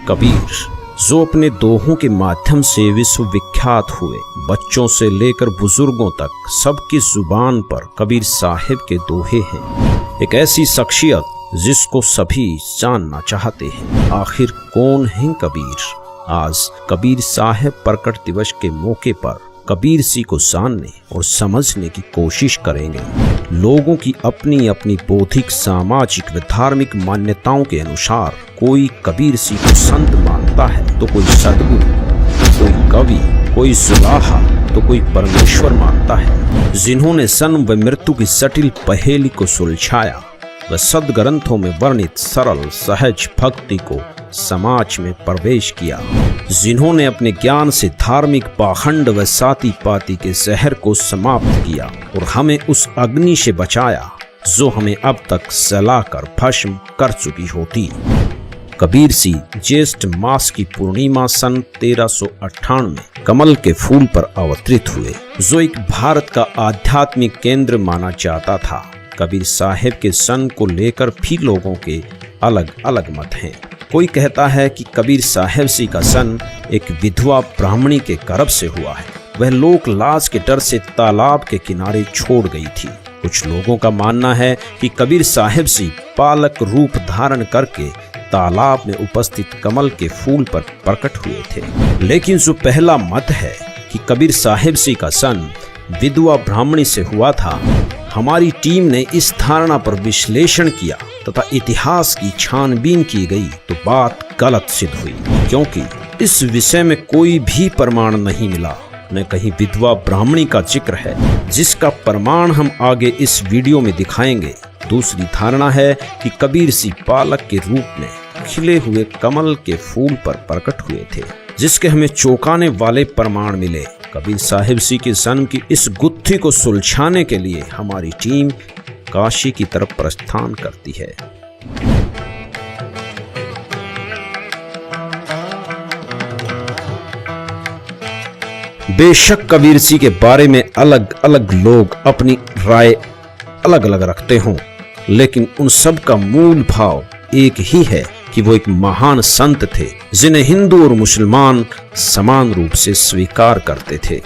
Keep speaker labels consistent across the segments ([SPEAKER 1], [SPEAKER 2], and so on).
[SPEAKER 1] कबीर, जो अपने दोहों के माध्यम से विश्वविख्यात हुए, बच्चों से लेकर बुजुर्गों तक सबकी जुबान पर कबीर साहिब के दोहे हैं। एक ऐसी शख्सियत जिसको सभी जानना चाहते हैं। आखिर कौन है कबीर? आज कबीर साहिब प्रकट दिवस के मौके पर कबीर सी को जानने और समझने की कोशिश करेंगे। लोगों की अपनी अपनी बौद्धिक, सामाजिक व धार्मिक मान्यताओं के अनुसार कोई कबीर सी को संत मानता है, तो कोई सदगुरु, कोई कवि, कोई सुलाहा, तो कोई परमेश्वर मानता है। जिन्होंने जन्म व मृत्यु की जटिल पहेली को सुलझाया व सदग्रंथों में वर्णित सरल सहज भक्ति को समाज में प्रवेश किया। जिन्होंने अपने ज्ञान से धार्मिक पाखंड व साती पाती के जहर को समाप्त किया और हमें उस अग्नि से बचाया जो हमें अब तक जलाकर भस्म कर चुकी होती। कबीर सी ज्येष्ठ मास की पूर्णिमा सन 1398 कमल के फूल पर अवतरित हुए, जो एक भारत का आध्यात्मिक केंद्र माना जाता था। कबीर साहिब के सन को लेकर भी लोगों के अलग अलग मत हैं। कोई कहता है कि कबीर साहिब सी का सन एक विधवा ब्राह्मणी के गर्भ से हुआ है। वह लोक लाज के डर से तालाब के किनारे छोड़ गई थी। कुछ लोगों का मानना है कि कबीर साहिब सी पालक रूप धारण करके तालाब में उपस्थित कमल के फूल पर प्रकट हुए थे। लेकिन जो पहला मत है कि कबीर साहिब सी का सन विधवा ब्राह्मणी से हुआ था, हमारी टीम ने इस धारणा पर विश्लेषण किया तथा इतिहास की छानबीन की गई तो बात गलत सिद्ध हुई, क्योंकि इस विषय में कोई भी प्रमाण नहीं मिला, न कहीं विधवा ब्राह्मणी का जिक्र है, जिसका प्रमाण हम आगे इस वीडियो में दिखाएंगे। दूसरी धारणा है कि कबीर सी पालक के रूप में खिले हुए कमल के फूल पर प्रकट हुए थे, जिसके हमें चौंकाने वाले प्रमाण मिले। कबीर साहिब सी के जन्म की इस गुत्थी को सुलझाने के लिए हमारी टीम काशी की तरफ प्रस्थान करती है। बेशक कबीर सी के बारे में अलग अलग लोग अपनी राय अलग अलग रखते हों, लेकिन उन सब का मूल भाव एक ही है कि वो एक महान संत थे, जिन्हें हिंदू और मुसलमान समान रूप से स्वीकार करते थे।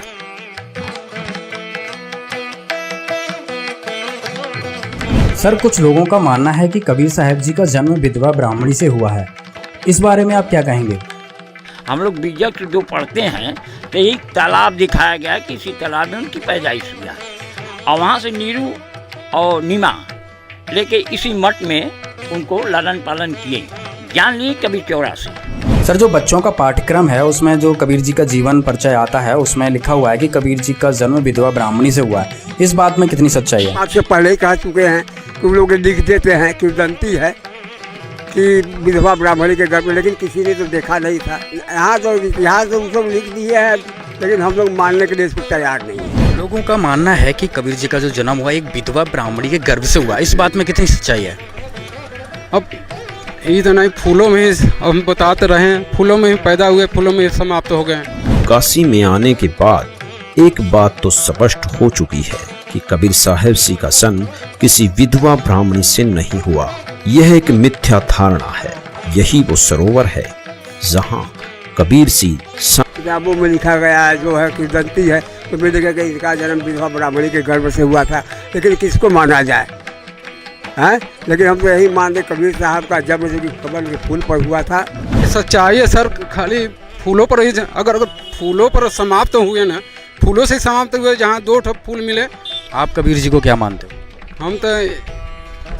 [SPEAKER 2] सर, कुछ लोगों का मानना है कि कबीर साहब जी का जन्म विधवा ब्राह्मणी से हुआ है। इस बारे में आप क्या कहेंगे?
[SPEAKER 3] हम लोग बीजक जो पढ़ते हैं तो एक तालाब दिखाया गया, किसी तालाब में उनकी पैदाइश हुआ और वहाँ से नीरू और नीमा लेके इसी मठ में उनको लालन पालन किए, ज्ञान लिए कबीर चौरा से।
[SPEAKER 2] सर, जो बच्चों का पाठ्यक्रम है उसमें जो कबीर जी का जीवन परिचय आता है, उसमें लिखा हुआ है कि कबीर जी का जन्म विधवा ब्राह्मणी से हुआ है। इस बात में कितनी सच्चाई है?
[SPEAKER 4] आपसे पहले ही कह चुके हैं कि लोग लिख देते हैं कि दंती है कि विधवा ब्राह्मणी के घर में, लेकिन किसी ने तो देखा नहीं था। यहाँ तो इतिहास तो सब लिख दिए है, लेकिन हम लोग मानने के लिए इसको तैयार नहीं है।
[SPEAKER 2] लोगों का मानना है कि कबीर जी का जो जन्म हुआ एक विधवा ब्राह्मणी के गर्भ से हुआ। इस बात में कितनी सच्चाई है?
[SPEAKER 5] अब ये तो नहीं, फूलों में हम बताते रहे, फूलों में पैदा हुए, फूलों में समाप्त हो गए।
[SPEAKER 1] काशी में आने के बाद एक बात तो स्पष्ट हो चुकी है कि कबीर साहिब सी का सन किसी विधवा ब्राह्मणी से नहीं हुआ। यह एक मिथ्या धारणा है। यही वो सरोवर है जहाँ कबीर सी
[SPEAKER 4] किताबों में लिखा गया है जो है कि दंती है, तो मैं देखा कि इसका जन्म विधवा ब्राह्मणी के गर्भ से हुआ था। लेकिन किसको माना जाए है? लेकिन हम तो यही मानते कबीर साहब का जन्म जो कि कमल के फूल पर हुआ था।
[SPEAKER 5] सच्चाई है सर, खाली फूलों पर ही अगर फूलों पर समाप्त हुए ना, फूलों से समाप्त हुए, जहाँ दो ठो फूल मिले।
[SPEAKER 2] आप कबीर जी को क्या मानते हो?
[SPEAKER 5] हम तो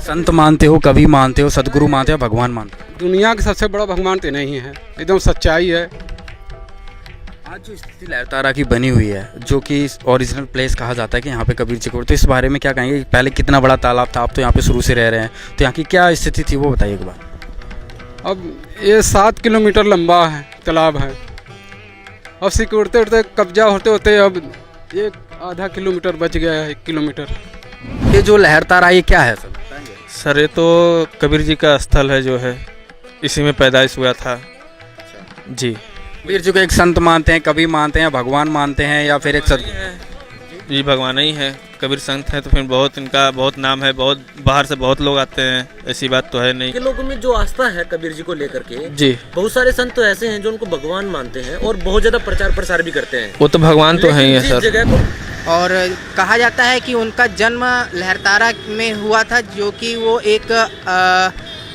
[SPEAKER 2] संत मानते हो, कवि मानते हो, सदगुरु मानते हो, भगवान मानते हो?
[SPEAKER 5] दुनिया के सबसे बड़ा भगवान तो नहीं है, एकदम सच्चाई है।
[SPEAKER 2] आज जो स्थिति लहरतारा की बनी हुई है, जो कि ओरिजिनल प्लेस कहा जाता है कि यहाँ पे कबीर जी को, तो इस बारे में क्या कहेंगे? पहले कितना बड़ा तालाब था, आप तो यहाँ पे शुरू से रह रहे हैं, तो यहाँ की क्या स्थिति थी वो बताइए एक बार।
[SPEAKER 5] अब ये 7 किलोमीटर लंबा है तालाब है। अब सिकुड़ते उड़ते कब्जा होते होते अब एक आधा किलोमीटर बच गया है, 1 किलोमीटर।
[SPEAKER 2] ये जो लहरतारा ये क्या है सर?
[SPEAKER 6] सर, ये तो कबीर जी का स्थल है, जो है इसी में पैदाइश हुआ था जी।
[SPEAKER 2] कबीर जी को एक संत मानते हैं, कवि मानते हैं, भगवान मानते हैं, या फिर एक सद?
[SPEAKER 6] जी भगवान ही है, कबीर संत है तो फिर बहुत इनका बहुत नाम है, बहुत बाहर से बहुत लोग आते हैं, ऐसी बात तो है नहीं।
[SPEAKER 7] के लोगों में जो आस्था है कबीर जी को लेकर के,
[SPEAKER 6] जी
[SPEAKER 7] बहुत सारे संत तो ऐसे हैं जो उनको भगवान मानते हैं और बहुत ज्यादा प्रचार प्रसार भी करते हैं।
[SPEAKER 6] वो तो भगवान तो है ही है
[SPEAKER 7] लेकिन जिस
[SPEAKER 6] सर।
[SPEAKER 7] जगह को
[SPEAKER 8] और कहा जाता है कि उनका जन्म लहरतारा में हुआ था, जो कि वो एक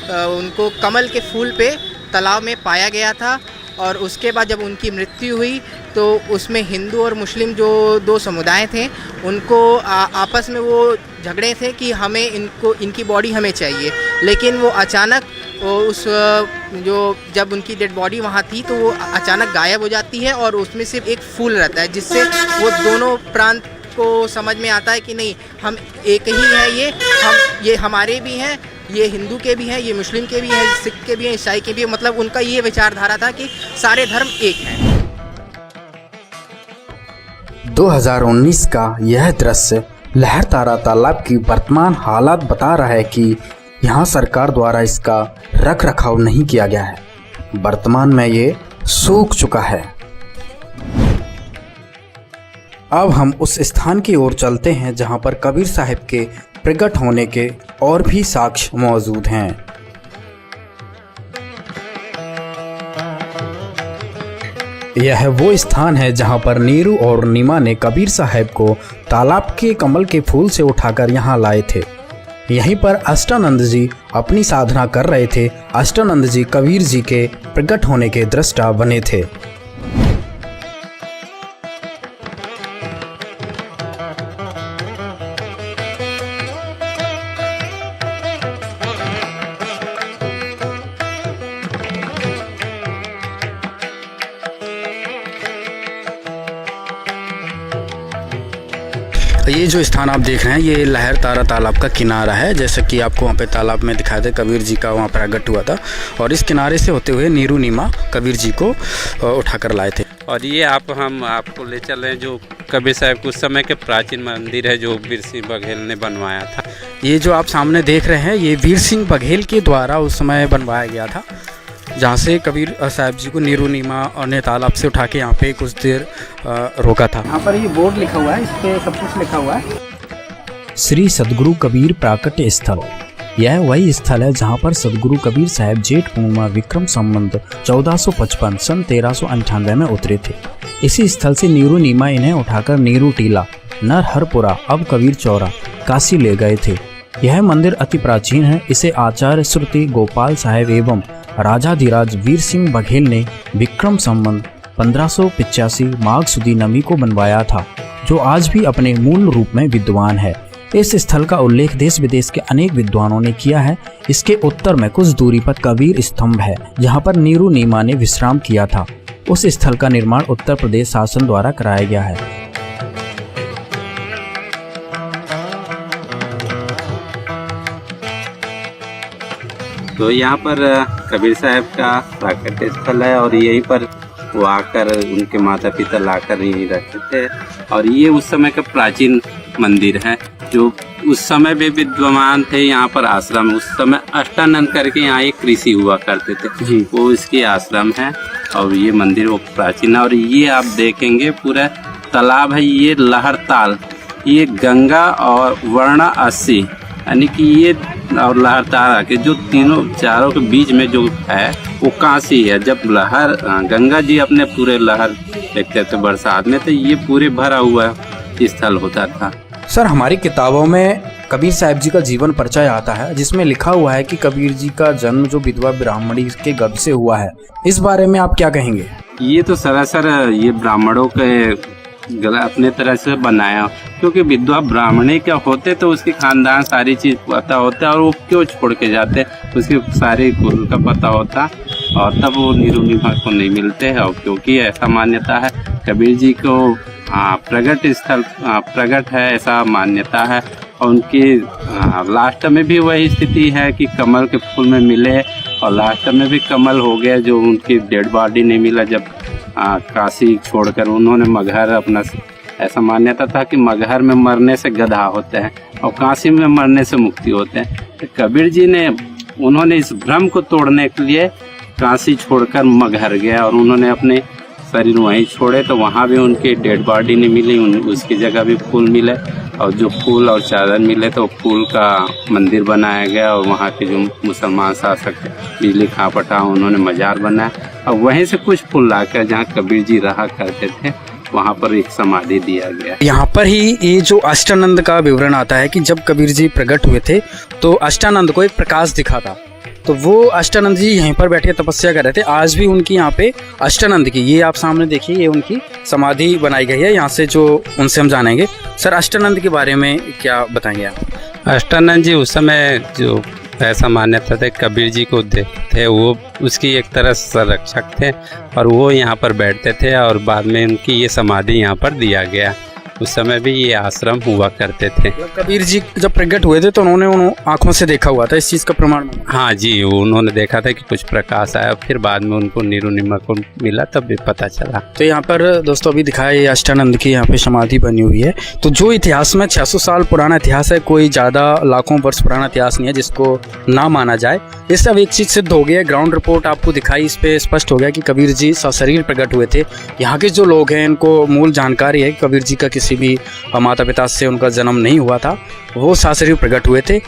[SPEAKER 8] उनको कमल के फूल पे तालाब में पाया गया था। और उसके बाद जब उनकी मृत्यु हुई तो उसमें हिंदू और मुस्लिम जो दो समुदाय थे उनको आपस में वो झगड़े थे कि हमें इनकी बॉडी हमें चाहिए। लेकिन वो अचानक उस जो जब उनकी डेड बॉडी वहाँ थी तो वो अचानक गायब हो जाती है और उसमें सिर्फ एक फूल रहता है, जिससे वो दोनों प्रांत को समझ में आता है कि नहीं, हम एक ही है, ये हमारे भी हैं, ये हिंदू के भी हैं, ये मुस्लिम के भी हैं, सिख के भी हैं, ईसाई के भी हैं। मतलब उनका ये विचारधारा था कि सारे धर्म एक हैं।
[SPEAKER 9] 2019 का यह दृश्य लहरतारा तालाब की वर्तमान हालत बता रहा है कि यहाँ सरकार द्वारा इसका रख रखाव नहीं किया गया है। वर्तमान में ये सूख चुका है। अब हम उस स्थान की ओर चलते हैं जहाँ पर कबीर साहब के प्रकट होने के और भी साक्ष्य मौजूद हैं। यह वो स्थान है जहां पर नीरू और नीमा ने कबीर साहब को तालाब के कमल के फूल से उठाकर यहां लाए थे। यहीं पर अष्टानंद जी अपनी साधना कर रहे थे। अष्टानंद जी कबीर जी के प्रकट होने के दृष्टा बने थे।
[SPEAKER 2] ये जो स्थान आप देख रहे हैं ये लहरतारा तालाब का किनारा है। जैसे कि आपको वहाँ पे तालाब में दिखाया था कबीर जी का वहाँ प्रकट हुआ था और इस किनारे से होते हुए नीरू नीमा कबीर जी को उठाकर लाए थे।
[SPEAKER 10] और ये हम आपको ले चल रहे हैं जो कबीर साहब के उस समय के प्राचीन मंदिर है जो वीर सिंह बघेल ने बनवाया था।
[SPEAKER 2] ये जो आप सामने देख रहे हैं ये वीर सिंह बघेल के द्वारा उस समय बनवाया गया था, जहाँ से कबीर साहब जी को नीरू नीमा और ने तालाब से उठा के यहाँ पे कुछ देर रोका था।
[SPEAKER 8] यहाँ पर ये बोर्ड लिखा हुआ है, इस पे सब कुछ लिखा हुआ है।
[SPEAKER 9] श्री सदगुरु कबीर प्राकट्य स्थल। यह वही स्थल है जहाँ पर सदगुरु कबीर साहब जेठ पूर्णिमा विक्रम संवत 1455 सन 1398 में उतरे थे। इसी स्थल से नीरू नीमा इन्हें उठाकर नीरू टीला, नरहरपुरा, अब कबीर चौरा, काशी ले गए थे। यह मंदिर अति प्राचीन है। इसे आचार्य श्रुति गोपाल साहब एवं राजाधिराज वीर सिंह बघेल ने विक्रम संवत 1585 माघ सुदी नमी को बनवाया था, जो आज भी अपने मूल रूप में विद्वान है। इस स्थल का उल्लेख देश विदेश के अनेक विद्वानों ने किया है। इसके उत्तर में कुछ दूरी पर कबीर स्तंभ है, जहाँ पर नीरू नीमा ने विश्राम किया था। उस स्थल का निर्माण उत्तर प्रदेश शासन द्वारा कराया गया है।
[SPEAKER 10] तो यहाँ पर कबीर साहब का प्राकट्य स्थल है और यहीं पर वो आकर उनके माता पिता लाकर यहीं रहते थे। और ये उस समय का प्राचीन मंदिर है जो उस समय भी विद्वान थे। यहाँ पर आश्रम उस समय अष्टानंद करके यहाँ एक ऋषि हुआ करते थे जी, वो इसकी आश्रम है। और ये मंदिर वो प्राचीन है। और ये आप देखेंगे पूरा तालाब है, ये लहरताल, ये गंगा और वर्णा 80 यानी कि ये और लहरतारा के जो तीनों चारों के बीच में जो है वो काशी है। जब लहर गंगा जी अपने पूरे लहर देखते थे बरसात में तो ये पूरे भरा हुआ स्थल होता था।
[SPEAKER 9] सर, हमारी किताबों में कबीर साहब जी का जीवन परिचय आता है जिसमें लिखा हुआ है कि कबीर जी का जन्म जो विधवा ब्राह्मणी के गर्भ से हुआ है। इस बारे में आप क्या कहेंगे?
[SPEAKER 10] ये तो सरासर ये ब्राह्मणों के अपने तरह से बनाया, क्योंकि विधवा ब्राह्मणी क्या होते तो उसके खानदान सारी चीज पता होता और वो क्यों छोड़ के जाते उसकी सारी कुल का पता होता और तब वो नीरू नीमा को नहीं मिलते हैं। और क्योंकि ऐसा मान्यता है कबीर जी को प्रगट स्थल प्रगट है, ऐसा मान्यता है। और उनकी लास्ट में भी वही स्थिति है कि कमल के फूल में मिले और लास्ट में भी कमल हो गया, जो उनकी डेड बॉडी नहीं मिला जब काशी छोड़कर उन्होंने मगहर अपना, ऐसा मान्यता था कि मगहर में मरने से गधा होते हैं और काशी में मरने से मुक्ति होते हैं। तो कबीर जी ने उन्होंने इस भ्रम को तोड़ने के लिए काशी छोड़कर मगहर गया और उन्होंने अपने शरीर वहीं छोड़े तो वहाँ भी उनकी डेड बॉडी नहीं मिली, उसकी जगह भी फूल मिले और जो फूल और चादर मिले तो फूल का मंदिर बनाया गया और वहाँ के जो मुसलमान शासक बिजली खां पटा उन्होंने मजार बनाया और वहीं से कुछ फूल लाकर जहाँ कबीर जी रहा करते थे वहाँ पर एक समाधि दिया गया।
[SPEAKER 2] यहाँ पर ही ये जो अष्टानंद का विवरण आता है कि जब कबीर जी प्रकट हुए थे तो अष्टानंद को एक प्रकाश दिखा था, तो वो अष्टानंद जी यहीं पर बैठे तपस्या कर रहे थे। आज भी उनकी यहाँ पे अष्टानंद की, ये आप सामने देखिए, ये उनकी समाधि बनाई गई है। यहाँ से जो उनसे हम जानेंगे। सर, अष्टानंद के बारे में क्या बताएंगे आप?
[SPEAKER 10] अष्टानंद जी उस समय जो ऐसा मान्यता थे कबीर जी को देखते थे, वो उसकी एक तरह संरक्षक थे और वो यहाँ पर बैठते थे और बाद में उनकी ये समाधि यहाँ पर दिया गया। उस समय भी ये आश्रम हुआ करते थे।
[SPEAKER 2] कबीर जी जब प्रकट हुए थे तो उन्होंने आंखों से देखा हुआ था, इस चीज़ का प्रमाण?
[SPEAKER 10] हाँ जी, उन्होंने देखा था कि कुछ प्रकाश आया, फिर बाद में उनको नीरू नीमा को मिला तब भी पता चला।
[SPEAKER 2] तो यहाँ पर दोस्तों अभी दिखाया ये अष्टानंद की यहाँ पे समाधि बनी हुई है। तो जो इतिहास में 600 साल पुराना इतिहास है, कोई ज़्यादा लाखों वर्ष पुराना इतिहास नहीं है जिसको ना माना जाए। ये सब एक चीज़ सिद्ध हो गया, ग्राउंड रिपोर्ट आपको दिखाई, इस पे स्पष्ट हो गया कि कबीर जी सशरीर प्रकट हुए थे। यहाँ के जो लोग हैं इनको मूल जानकारी है कि कबीर जी का किसी भी माता पिता से उनका जन्म नहीं हुआ था, वो सशरीर प्रकट हुए थे।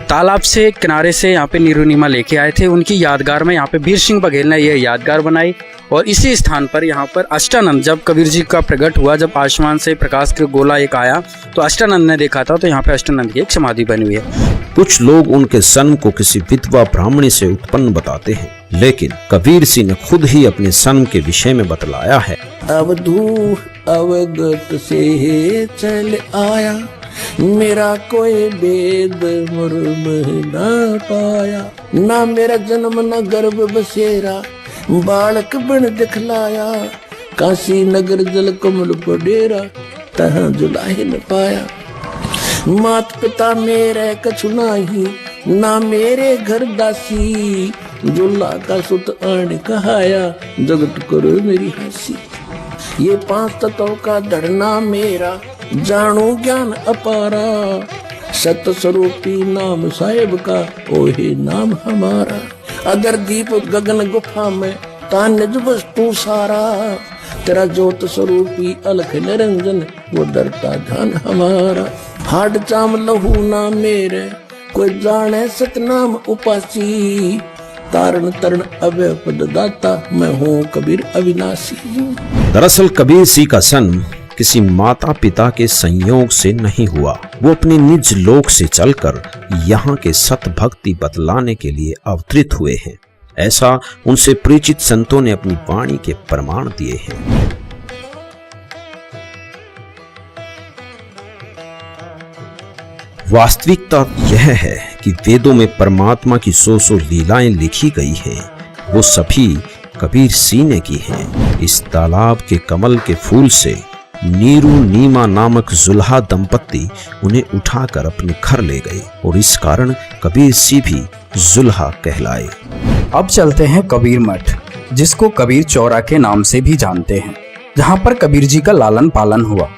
[SPEAKER 2] तालाब से किनारे से यहाँ पे नीरू नीमा लेके आए थे। उनकी यादगार में यहाँ पे वीर सिंह बघेल ने यह यादगार बनाई और इसी स्थान पर यहाँ पर अष्टानंद, जब कबीर जी का प्रकट हुआ, जब आसमान से प्रकाश का गोला एक आया तो अष्टानंद ने देखा था, तो यहाँ पे अष्टानंद की एक समाधि बनी हुई है।
[SPEAKER 1] कुछ लोग उनके जन्म को किसी विधवा ब्राह्मणी से उत्पन्न बताते हैं, लेकिन कबीर सिंह ने खुद ही अपने जन्म के विषय में बतलाया है।
[SPEAKER 11] अवधू अवगत से चल आया, मेरा कोई भेद मुर्म न पाया, ना मेरा जन्म न गर्भ बसेरा, बालक बन दिखलाया, काशी नगर जल कमल पडेरा, तहाँ जुलाही न पाया। मात पिता मेरे कछु नाही, ना मेरे घर दासी, जुल्ला का सुत आन कहाया, जगत करो मेरी हंसी। ये 5 तत्वों का धरना मेरा, जानो ज्ञान अपारा, सत स्वरूपी नाम साहेब का, ओहे नाम हमारा। अगर दीप गगन गुफा में तान्य वस्तु सारा, तेरा ज्योत स्वरूपी अलख निरंजन, वो डरता ध्यान हमारा। हाड चाम लहू ना मेरे, कोई जाने सतनाम उपासी, तारण तरण अभय पद दाता, मैं हूँ कबीर अविनाशी।
[SPEAKER 1] दरअसल कबीर सिंह का जन्म किसी माता पिता के संयोग से नहीं हुआ, वो अपने निज लोक से चलकर यहाँ के सत भक्ति बतलाने के लिए अवतरित हुए हैं। ऐसा उनसे परिचित संतों ने अपनी वाणी के प्रमाण दिए हैं। वास्तविकता यह है कि वेदों में परमात्मा की 100 लीलाएं लिखी गई हैं, वो सभी कबीर सिंह ने की हैं। इस तालाब के कमल के फूल से नीरू नीमा नामक जुल्हा दंपत्ति उन्हें उठाकर अपने घर ले गए और इस कारण कबीर सिंह भी जुल्हा कहलाए।
[SPEAKER 9] अब चलते हैं कबीर मठ, जिसको कबीर चौरा के नाम से भी जानते हैं, जहाँ पर कबीर जी का लालन पालन हुआ।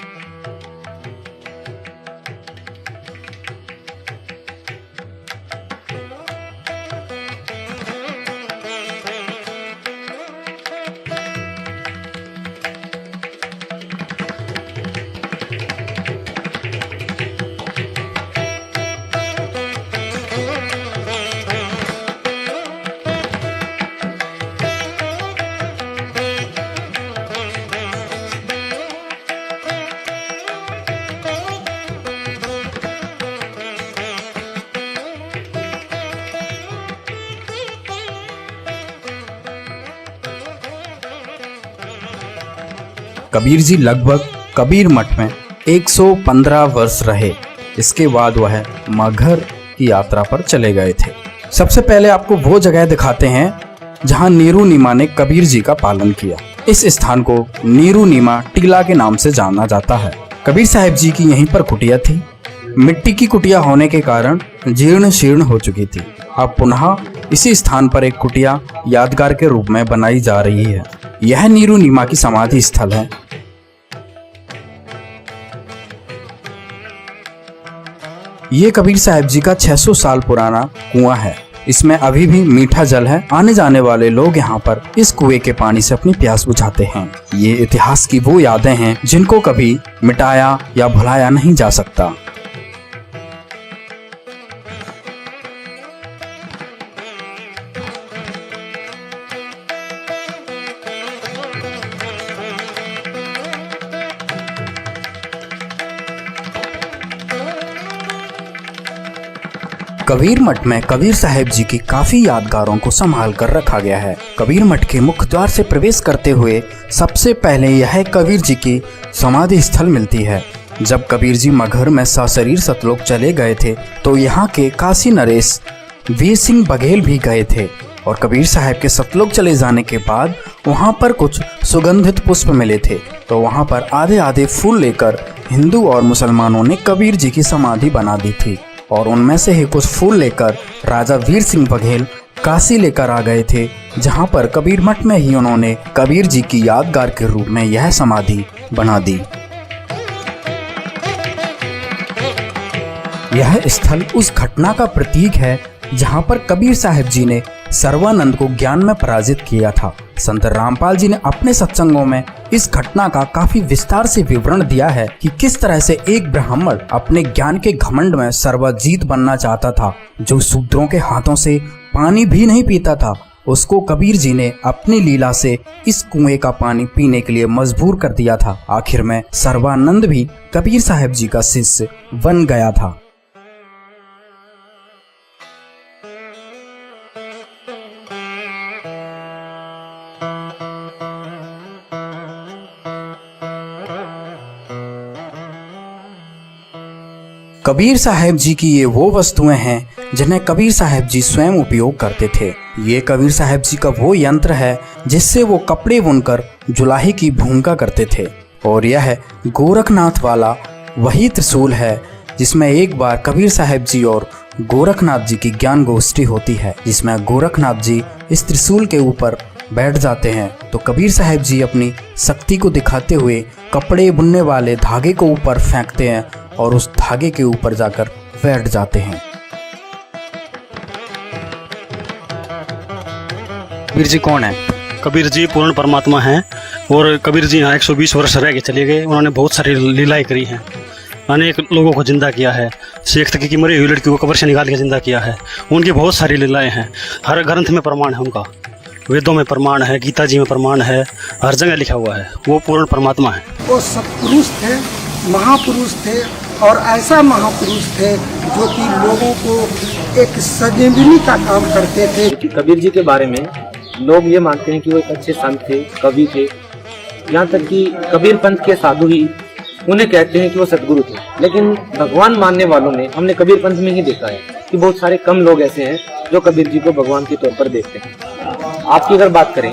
[SPEAKER 9] कबीर जी लगभग कबीर मठ में 115 वर्ष रहे। इसके बाद वह मगहर की यात्रा पर चले गए थे। सबसे पहले आपको वो जगह दिखाते हैं जहां नीरू नीमा ने कबीर जी का पालन किया। इस स्थान को नीरू नीमा टीला के नाम से जाना जाता है। कबीर साहब जी की यहीं पर कुटिया थी। मिट्टी की कुटिया होने के कारण जीर्ण शीर्ण हो चुकी थी। अब पुनः इसी स्थान पर एक कुटिया यादगार के रूप में बनाई जा रही है। यह नीरू नीमा की समाधि स्थल है। ये कबीर साहब जी का 600 साल पुराना कुआं है। इसमें अभी भी मीठा जल है। आने जाने वाले लोग यहाँ पर इस कुएं के पानी से अपनी प्यास बुझाते हैं। ये इतिहास की वो यादें हैं जिनको कभी मिटाया या भुलाया नहीं जा सकता। कबीर मठ में कबीर साहब जी की काफी यादगारों को संभाल कर रखा गया है। कबीर मठ के मुख्य द्वार से प्रवेश करते हुए सबसे पहले यह कबीर जी की समाधि स्थल मिलती है। जब कबीर जी मगहर में सशरीर सतलोक चले गए थे तो यहाँ के काशी नरेश वीर सिंह बघेल भी गए थे और कबीर साहब के सतलोक चले जाने के बाद वहाँ पर कुछ सुगंधित पुष्प मिले थे, तो वहाँ पर आधे आधे फूल लेकर हिंदू और मुसलमानों ने कबीर जी की समाधि बना दी थी और उनमें से ही कुछ फूल लेकर राजा वीर सिंह बघेल काशी लेकर आ गए थे, जहां पर कबीर मठ में ही उन्होंने कबीर जी की यादगार के रूप में यह समाधि बना दी। यह स्थल उस घटना का प्रतीक है जहां पर कबीर साहब जी ने सर्वानंद को ज्ञान में पराजित किया था। संत रामपाल जी ने अपने सत्संगों में इस घटना का काफी विस्तार से विवरण दिया है कि किस तरह से एक ब्राह्मण अपने ज्ञान के घमंड में सर्वजीत बनना चाहता था, जो शूद्रों के हाथों से पानी भी नहीं पीता था। उसको कबीर जी ने अपनी लीला से इस कुएं का पानी पीने के लिए मजबूर कर दिया था। आखिर में सर्वानंद भी कबीर साहब जी का शिष्य बन गया था। कबीर साहब जी की ये वो वस्तुएं हैं जिन्हें कबीर साहब जी स्वयं उपयोग करते थे। ये कबीर साहब जी का वो यंत्र है जिससे वो कपड़े बुनकर जुलाही की भूमिका करते थे। और यह गोरखनाथ वाला वही त्रिशूल है जिसमें एक बार कबीर साहब जी और गोरखनाथ जी की ज्ञान गोष्ठी होती है, जिसमें गोरखनाथ जी इस त्रिशूल के ऊपर बैठ जाते हैं तो कबीर साहब जी अपनी शक्ति को दिखाते हुए कपड़े बुनने वाले धागे को ऊपर फेंकते हैं और उस धागे के ऊपर जाकर बैठ जाते हैं।
[SPEAKER 12] कबीर जी कौन है? कबीर जी पूर्ण परमात्मा हैं और कबीर जी यहाँ 120 वर्ष रह के चले गए। उन्होंने बहुत सारी लीलाएं करी हैं, अनेक लोगों को जिंदा किया है। शेख तकी की मरी हुई लड़की को कब्र से निकाल के जिंदा किया है। उनकी बहुत सारी लीलाएं हैं, हर ग्रंथ में प्रमाण है उनका, वेदों में प्रमाण है, गीता जी में प्रमाण है, हर जगह लिखा हुआ है। वो पूर्ण परमात्मा है।
[SPEAKER 13] वो सत्पुरुष थे, महापुरुष थे और ऐसा महापुरुष थे जो कि लोगों को एक संजीवनी का काम करते थे।
[SPEAKER 7] कबीर जी के बारे में लोग ये मानते हैं कि वो एक अच्छे संत थे, कवि थे। यहाँ तक कि कबीर पंथ के साधु ही उन्हें कहते हैं कि वो सदगुरु थे। लेकिन भगवान मानने वालों ने हमने कबीर पंथ में ही देखा है कि बहुत सारे कम लोग ऐसे हैं जो कबीर जी को भगवान के तौर पर देखते हैं। आपकी अगर बात करें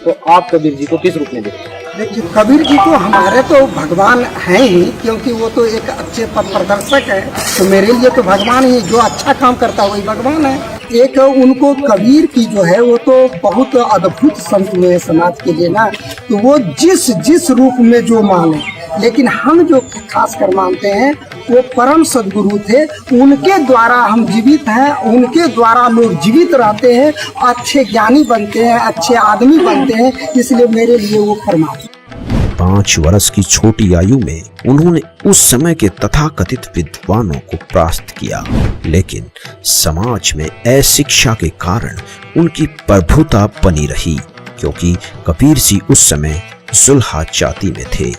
[SPEAKER 7] तो आप कबीर जी को किस रूप में देखते हैं?
[SPEAKER 13] देखिए, कबीर जी तो हमारे तो भगवान हैं ही, क्योंकि वो तो एक अच्छे पथ प्रदर्शक है। तो मेरे लिए तो भगवान ही, जो अच्छा काम करता है वही भगवान है। एक उनको कबीर की जो है वो तो बहुत अद्भुत संत हुए समाज के लिए ना, तो वो जिस रूप में जो माने, लेकिन हम जो खास कर मानते हैं वो परम सदगुरु थे। उनके द्वारा हम जीवित हैं, उनके द्वारा लोग जीवित रहते हैं, अच्छे ज्ञानी बनते हैं, अच्छे आदमी बनते हैं। इसलिए मेरे लिए वो परमात्मा।
[SPEAKER 1] 5 वर्ष की छोटी आयु में उन्होंने उस समय के तथाकथित विद्वानों को परास्त किया, लेकिन समाज में अशिक्षा के कारण उनकी प्रभुता बनी रही, क्योंकि कबीर जी उस समय जुल्हा जाति में थे।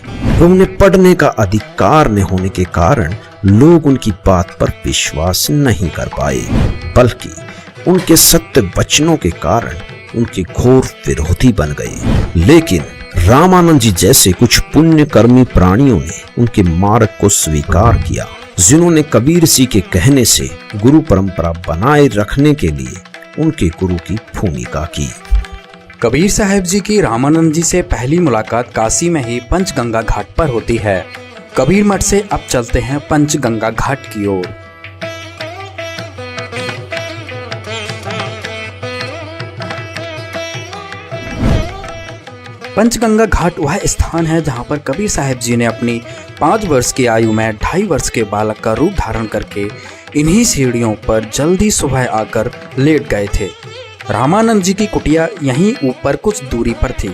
[SPEAKER 1] उन्हें पढ़ने का अधिकार न होने के कारण लोग उनकी बात पर विश्वास नहीं कर पाए, बल्कि उनके सत्य वचनों के कारण उनके घोर विरोधी बन गए। लेकिन रामानंद जी जैसे कुछ पुण्यकर्मी प्राणियों ने उनके मार्ग को स्वीकार किया, जिन्होंने कबीर जी के कहने से गुरु परंपरा बनाए रखने के लिए उनके गुरु की भूमिका की।
[SPEAKER 9] कबीर साहब जी की रामानंद जी से पहली मुलाकात काशी में ही पंचगंगा घाट पर होती है। कबीर मठ से अब चलते हैं पंचगंगा घाट की ओर। पंचगंगा घाट वह स्थान है जहां पर कबीर साहब जी ने अपनी 5 वर्ष की आयु में 2.5 वर्ष के बालक का रूप धारण करके इन्हीं सीढ़ियों पर जल्दी सुबह आकर लेट गए थे। रामानंद जी की कुटिया यहीं ऊपर कुछ दूरी पर थी।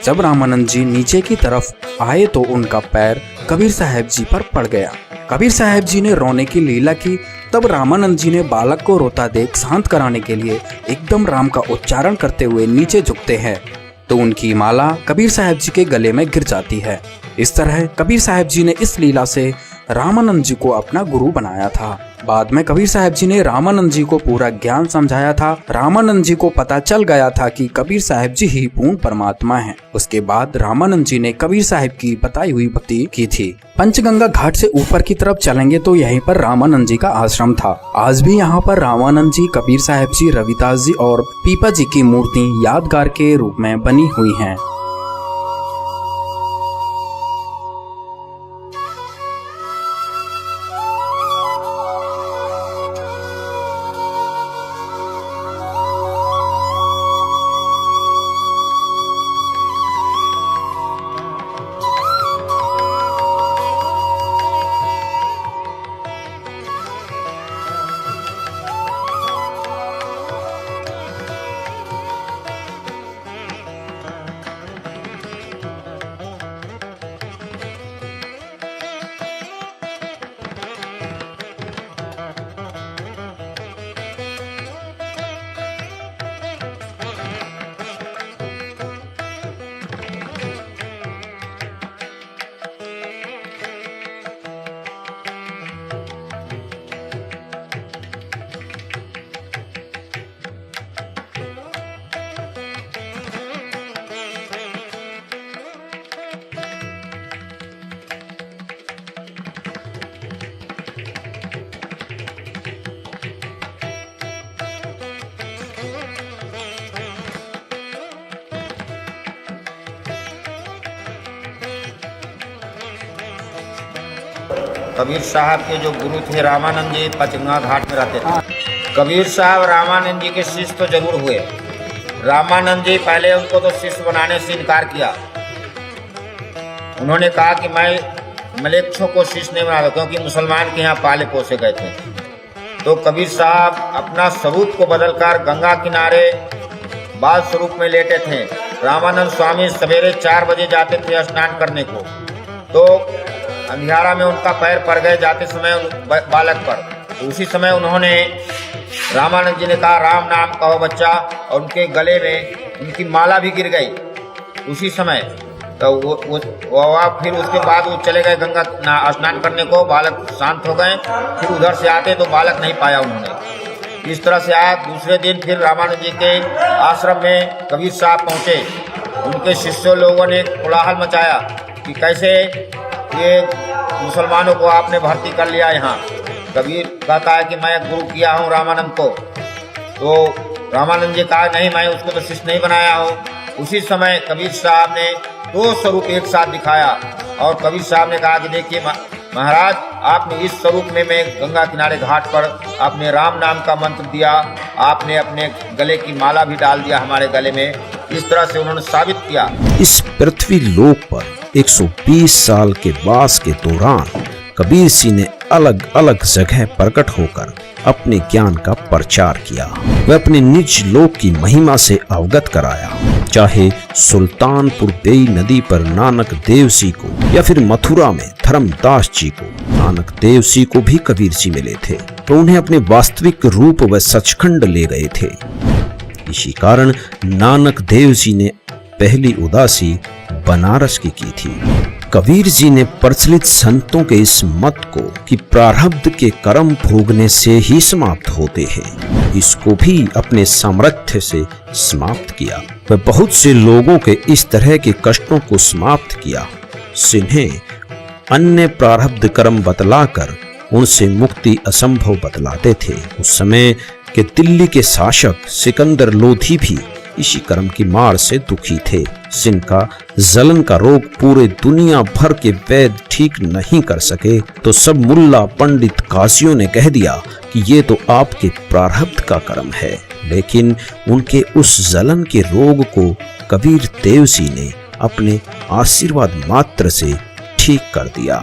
[SPEAKER 9] जब रामानंद जी नीचे की तरफ आए तो उनका पैर कबीर साहब जी पर पड़ गया। कबीर साहब जी ने रोने की लीला की। तब रामानंद जी ने बालक को रोता देख शांत कराने के लिए एकदम राम का उच्चारण करते हुए नीचे झुकते हैं तो उनकी माला कबीर साहब जी के गले में गिर जाती है। इस तरह कबीर साहब जी ने इस लीला से रामानंद जी को अपना गुरु बनाया था। बाद में कबीर साहब जी ने रामानंद जी को पूरा ज्ञान समझाया था। रामानंद जी को पता चल गया था कि कबीर साहब जी ही पूर्ण परमात्मा हैं। उसके बाद रामानंद जी ने कबीर साहब की बताई हुई भक्ति की थी। पंचगंगा घाट से ऊपर की तरफ चलेंगे तो यहीं पर रामानंद जी का आश्रम था। आज भी यहाँ पर रामानंद जी, कबीर साहब जी, रविदास जी और पीपा जी की मूर्ति यादगार के रूप में बनी हुई हैं।
[SPEAKER 14] कबीर साहब के जो गुरु थे रामानंद जी पंचगंगा घाट में रहते थे। कबीर साहब रामानंद जी के शिष्य तो जरूर हुए। रामानंद जी पहले उनको तो शिष्य बनाने से इनकार किया। उन्होंने कहा कि मैं मलेच्छों को शिष्य नहीं बना, क्योंकि मुसलमान के यहाँ पाले पोसे गए थे। तो कबीर साहब अपना स्वरूप को बदलकर गंगा किनारे बाल स्वरूप में लेटे थे। रामानंद स्वामी सवेरे 4 बजे जाते थे स्नान करने को, तो अंधियारा में उनका पैर पड़ गए जाते समय बालक पर। तो उसी समय उन्होंने रामानंद जी ने कहा राम नाम कहो बच्चा, और उनके गले में उनकी माला भी गिर गई उसी समय। तो वो फिर उसके बाद वो चले गए गंगा स्नान करने को। बालक शांत हो गए। फिर उधर से आते तो बालक नहीं पाया उन्होंने। इस तरह से आया। दूसरे दिन फिर रामानंद जी के आश्रम में कबीर साहब पहुँचे। उनके शिष्यों लोगों ने कोलाहल मचाया कि कैसे ये मुसलमानों को आपने भर्ती कर लिया यहाँ। कबीर कहता है कि मैं गुरु किया हूँ रामानंद को। तो रामानंद जी कहा नहीं, मैं उसको तो शिष्य नहीं बनाया हूँ। उसी समय कबीर साहब ने 2 स्वरूप एक साथ दिखाया और कबीर साहब ने कहा कि देखिए महाराज, आपने इस स्वरूप में मैं गंगा किनारे घाट पर आपने राम नाम का मंत्र दिया, आपने अपने गले की माला भी डाल दिया हमारे गले में। इस तरह से उन्होंने साबित किया।
[SPEAKER 1] इस पृथ्वी लोक पर 120 साल के वास के दौरान कबीर सिंह ने अलग अलग जगह प्रकट होकर अपने ज्ञान का प्रचार किया। वह अपने निज लोक की महिमा से अवगत कराया। चाहे सुल्तानपुर बेई नदी पर नानक देव जी को या फिर मथुरा में धर्मदास जी को, नानक देव जी को भी कबीर सिंह मिले थे तो उन्हें अपने वास्तविक रूप व सचखंड ले गए थे। इसी कारण नानक देव जी ने पहली उदासी बनारस की थी। कबीर जी ने प्रचलित संतों के इस मत को कि प्रारब्ध के कर्म भोगने से ही समाप्त होते हैं, इसको भी अपने सामर्थ्य से समाप्त किया। वह बहुत से लोगों के इस तरह के कष्टों को समाप्त किया जिन्हें अन्य प्रारब्ध कर्म बतलाकर उनसे मुक्ति असंभव बतलाते थे। उस समय के दिल्ली के शासक सिकंदर लोधी भी इसी कर्म की मार से दुखी थे, जिनका जलन का रोग पूरे दुनिया भर के वैद्य ठीक नहीं कर सके। तो सब मुल्ला पंडित काजियों ने कह दिया कि ये तो आपके प्रारब्ध का कर्म है। लेकिन उनके उस जलन के रोग को कबीर देव जी ने अपने आशीर्वाद मात्र से ठीक कर दिया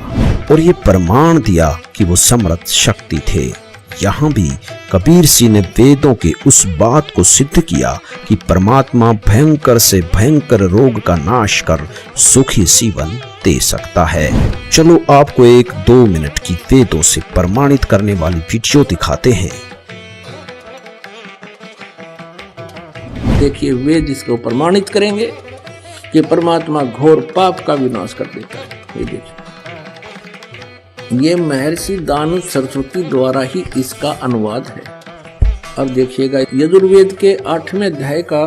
[SPEAKER 1] और ये प्रमाण दिया कि वो समर्थ शक्ति थे। यहाँ भी कबीर सिंह ने वेदों के उस बात को सिद्ध किया कि परमात्मा भयंकर से भयंकर रोग का नाश कर सुखी जीवन दे सकता है। चलो आपको एक 2 मिनट की वेदों से प्रमाणित करने वाली वीडियो दिखाते हैं।
[SPEAKER 11] देखिए, वेद इसको प्रमाणित करेंगे कि परमात्मा घोर पाप का विनाश कर देता है। ये देखिए, ये महर्षि दानु सरस्वती द्वारा ही इसका अनुवाद है। अब देखिएगा, यजुर्वेद के 8वें अध्याय का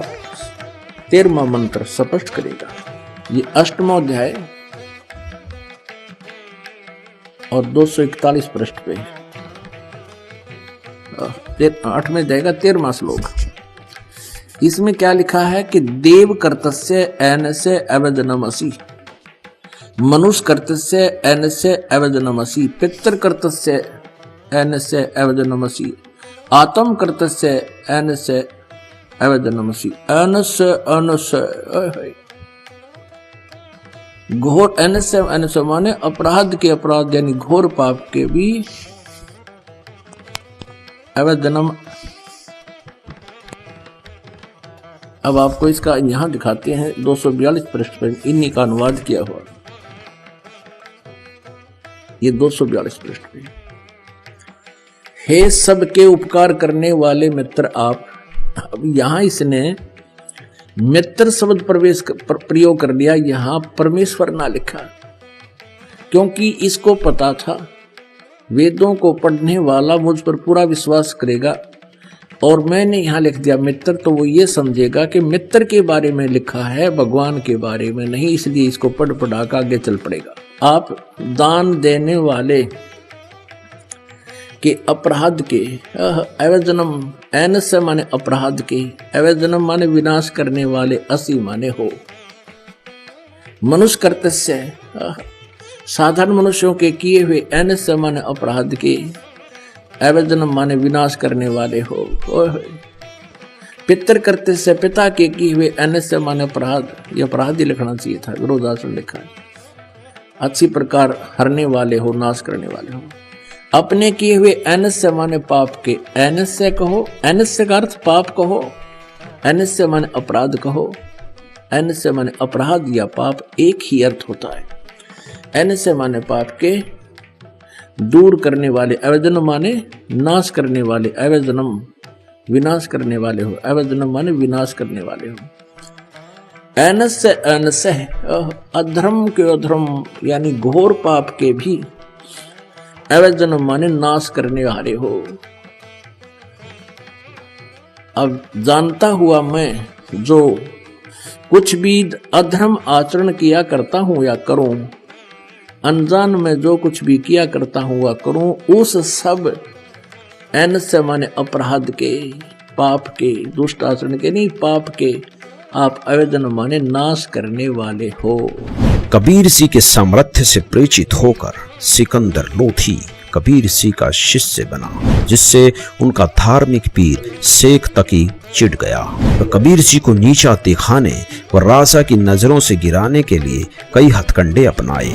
[SPEAKER 11] 13वां मंत्र स्पष्ट करेगा। ये 8वां अध्याय और 241 पृष्ठ पे 8वें अध्याय का 13वां श्लोक। इसमें क्या लिखा है कि देव कर्तस्य एनस्य अवजनमसि, मनुष्य कर्तस्य एनस्य अवजनमसि, पितृ कर्तस्य एनस्य अवजनमसि, आत्म कर्तस्य एनस्य अवजनमसि, एनस्य अनस्य घोर एनस्य एनस्य माने अपराध के अपराध यानी घोर पाप के भी अवजनम। अब आपको इसका यहां दिखाते हैं 242 पृष्ठ पर इन्हीं का अनुवाद किया हुआ। ये 242 पृष्ठ पे। हे सबके उपकार करने वाले मित्र आप। अब यहां इसने मित्र शब्द प्रयोग कर लिया, यहां परमेश्वर ना लिखा, क्योंकि इसको पता था वेदों को पढ़ने वाला मुझ पर पूरा विश्वास करेगा, और मैंने यहाँ लिख दिया मित्र, तो वो ये समझेगा कि मित्र के बारे में लिखा है, भगवान के बारे में नहीं, इसलिए इसको पढ़ पढ़ा कर आगे चल पड़ेगा। आप दान देने वाले के अपराध के अवजनम, एनस्य माने अपराध के, अवजनम माने विनाश करने वाले, असी माने हो। मनुष्य कर्तस्य, साधारण मनुष्यों के किए हुए, एनस्य माने अपराध के, अवजनम माने विनाश करने वाले हो। पितृ कर्तस्य, पिता के किए हुए, एनस्य माने अपराध, ये अपराध ही लिखना चाहिए था, विरोधासन लिखा है। अच्छी प्रकार हरने वाले हो, नाश करने वाले हो। अपने किए हुए, एनस्य माने पाप के, एनस्य कहो, एनस्य का अर्थ पाप कहो, एनस्य माने अपराध कहो, एनस्य माने अपराध या पाप एक ही अर्थ होता है। एनस्य माने पाप के दूर करने वाले, अवजनम माने नाश करने वाले, अवजनम विनाश करने वाले हो, अवजनम माने विनाश करने वाले हो। एनस्य एनस्य अधर्म के अधर्म यानी घोर पाप के भी, अवजनम माने नाश करने वाले हो। अब जानता हुआ मैं जो कुछ भी अधर्म आचरण किया करता हूं या करूं, अनजान में जो कुछ भी किया करता हूं या करूं, उस सब एनस्य माने अपराध के, पाप के, दुष्ट आचरण के नहीं, पाप के आप अवजन माने नाश करने वाले हो।
[SPEAKER 1] कबीर सिंह के सामर्थ्य से प्रेरित होकर सिकंदर लोधी कबीर सिंह का शिष्य बना, जिससे उनका धार्मिक पीर शेख तकी चिढ़ गया। वह कबीर सिंह को नीचा दिखाने व राजा की नजरों से गिराने के लिए कई हथकंडे अपनाए।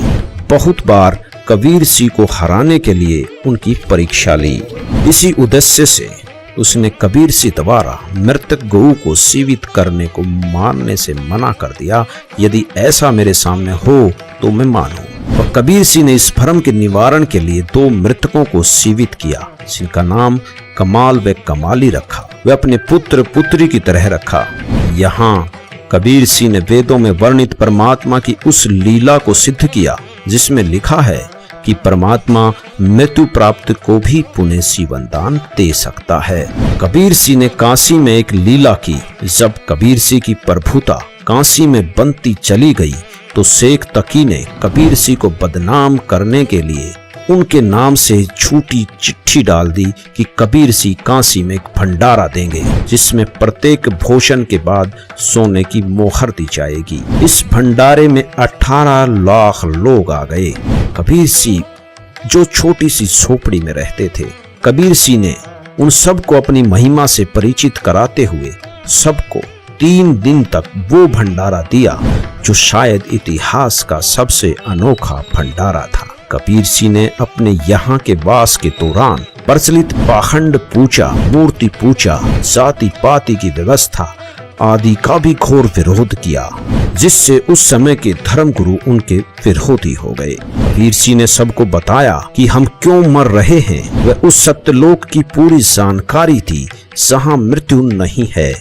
[SPEAKER 1] बहुत बार कबीर सिंह को हराने के लिए उनकी परीक्षा ली। इसी उद्देश्य से उसने कबीर सिंह द्वारा मृतक गऊ को जीवित करने को मानने से मना कर दिया। यदि ऐसा मेरे सामने हो तो मैं मानूं। और कबीर सिंह ने इस भ्रम के निवारण के लिए 2 मृतकों को जीवित किया, जिनका नाम कमाल व कमाली रखा। वे अपने पुत्र पुत्री की तरह रखा। यहाँ कबीर सिंह ने वेदों में वर्णित परमात्मा की उस लीला को सिद्ध किया जिसमें लिखा है कि परमात्मा मृत्यु प्राप्त को भी पुण्य जीवन दान दे सकता है। कबीर सिंह ने काशी में एक लीला की। जब कबीर सिंह की प्रभुता काशी में बनती चली गई तो शेख तकी ने कबीर सिंह को बदनाम करने के लिए उनके नाम से झूठी चिट्ठी डाल दी कि कबीर सिंह काशी में एक भंडारा देंगे, जिसमें प्रत्येक भोजन के बाद सोने की मोहर दी जाएगी। इस भंडारे में 18 लाख लोग आ गए। कबीर सिंह जो छोटी सी झोपड़ी में रहते थे, कबीर सिंह ने उन सबको अपनी महिमा से परिचित कराते हुए सबको 3 दिन तक वो भंडारा दिया जो शायद इतिहास का सबसे अनोखा भंडारा था। कबीर सिंह ने अपने यहाँ के वास के दौरान प्रचलित पाखंड पूजा, मूर्ति पूजा, जाति पाति की व्यवस्था आदि का भी घोर विरोध किया, जिससे उस समय के धर्मगुरु उनके विरोधी हो गए। कबीर सिंह ने सबको बताया कि हम क्यों मर रहे हैं। वह उस सत्यलोक की पूरी जानकारी थी, जहाँ मृत्यु नहीं है,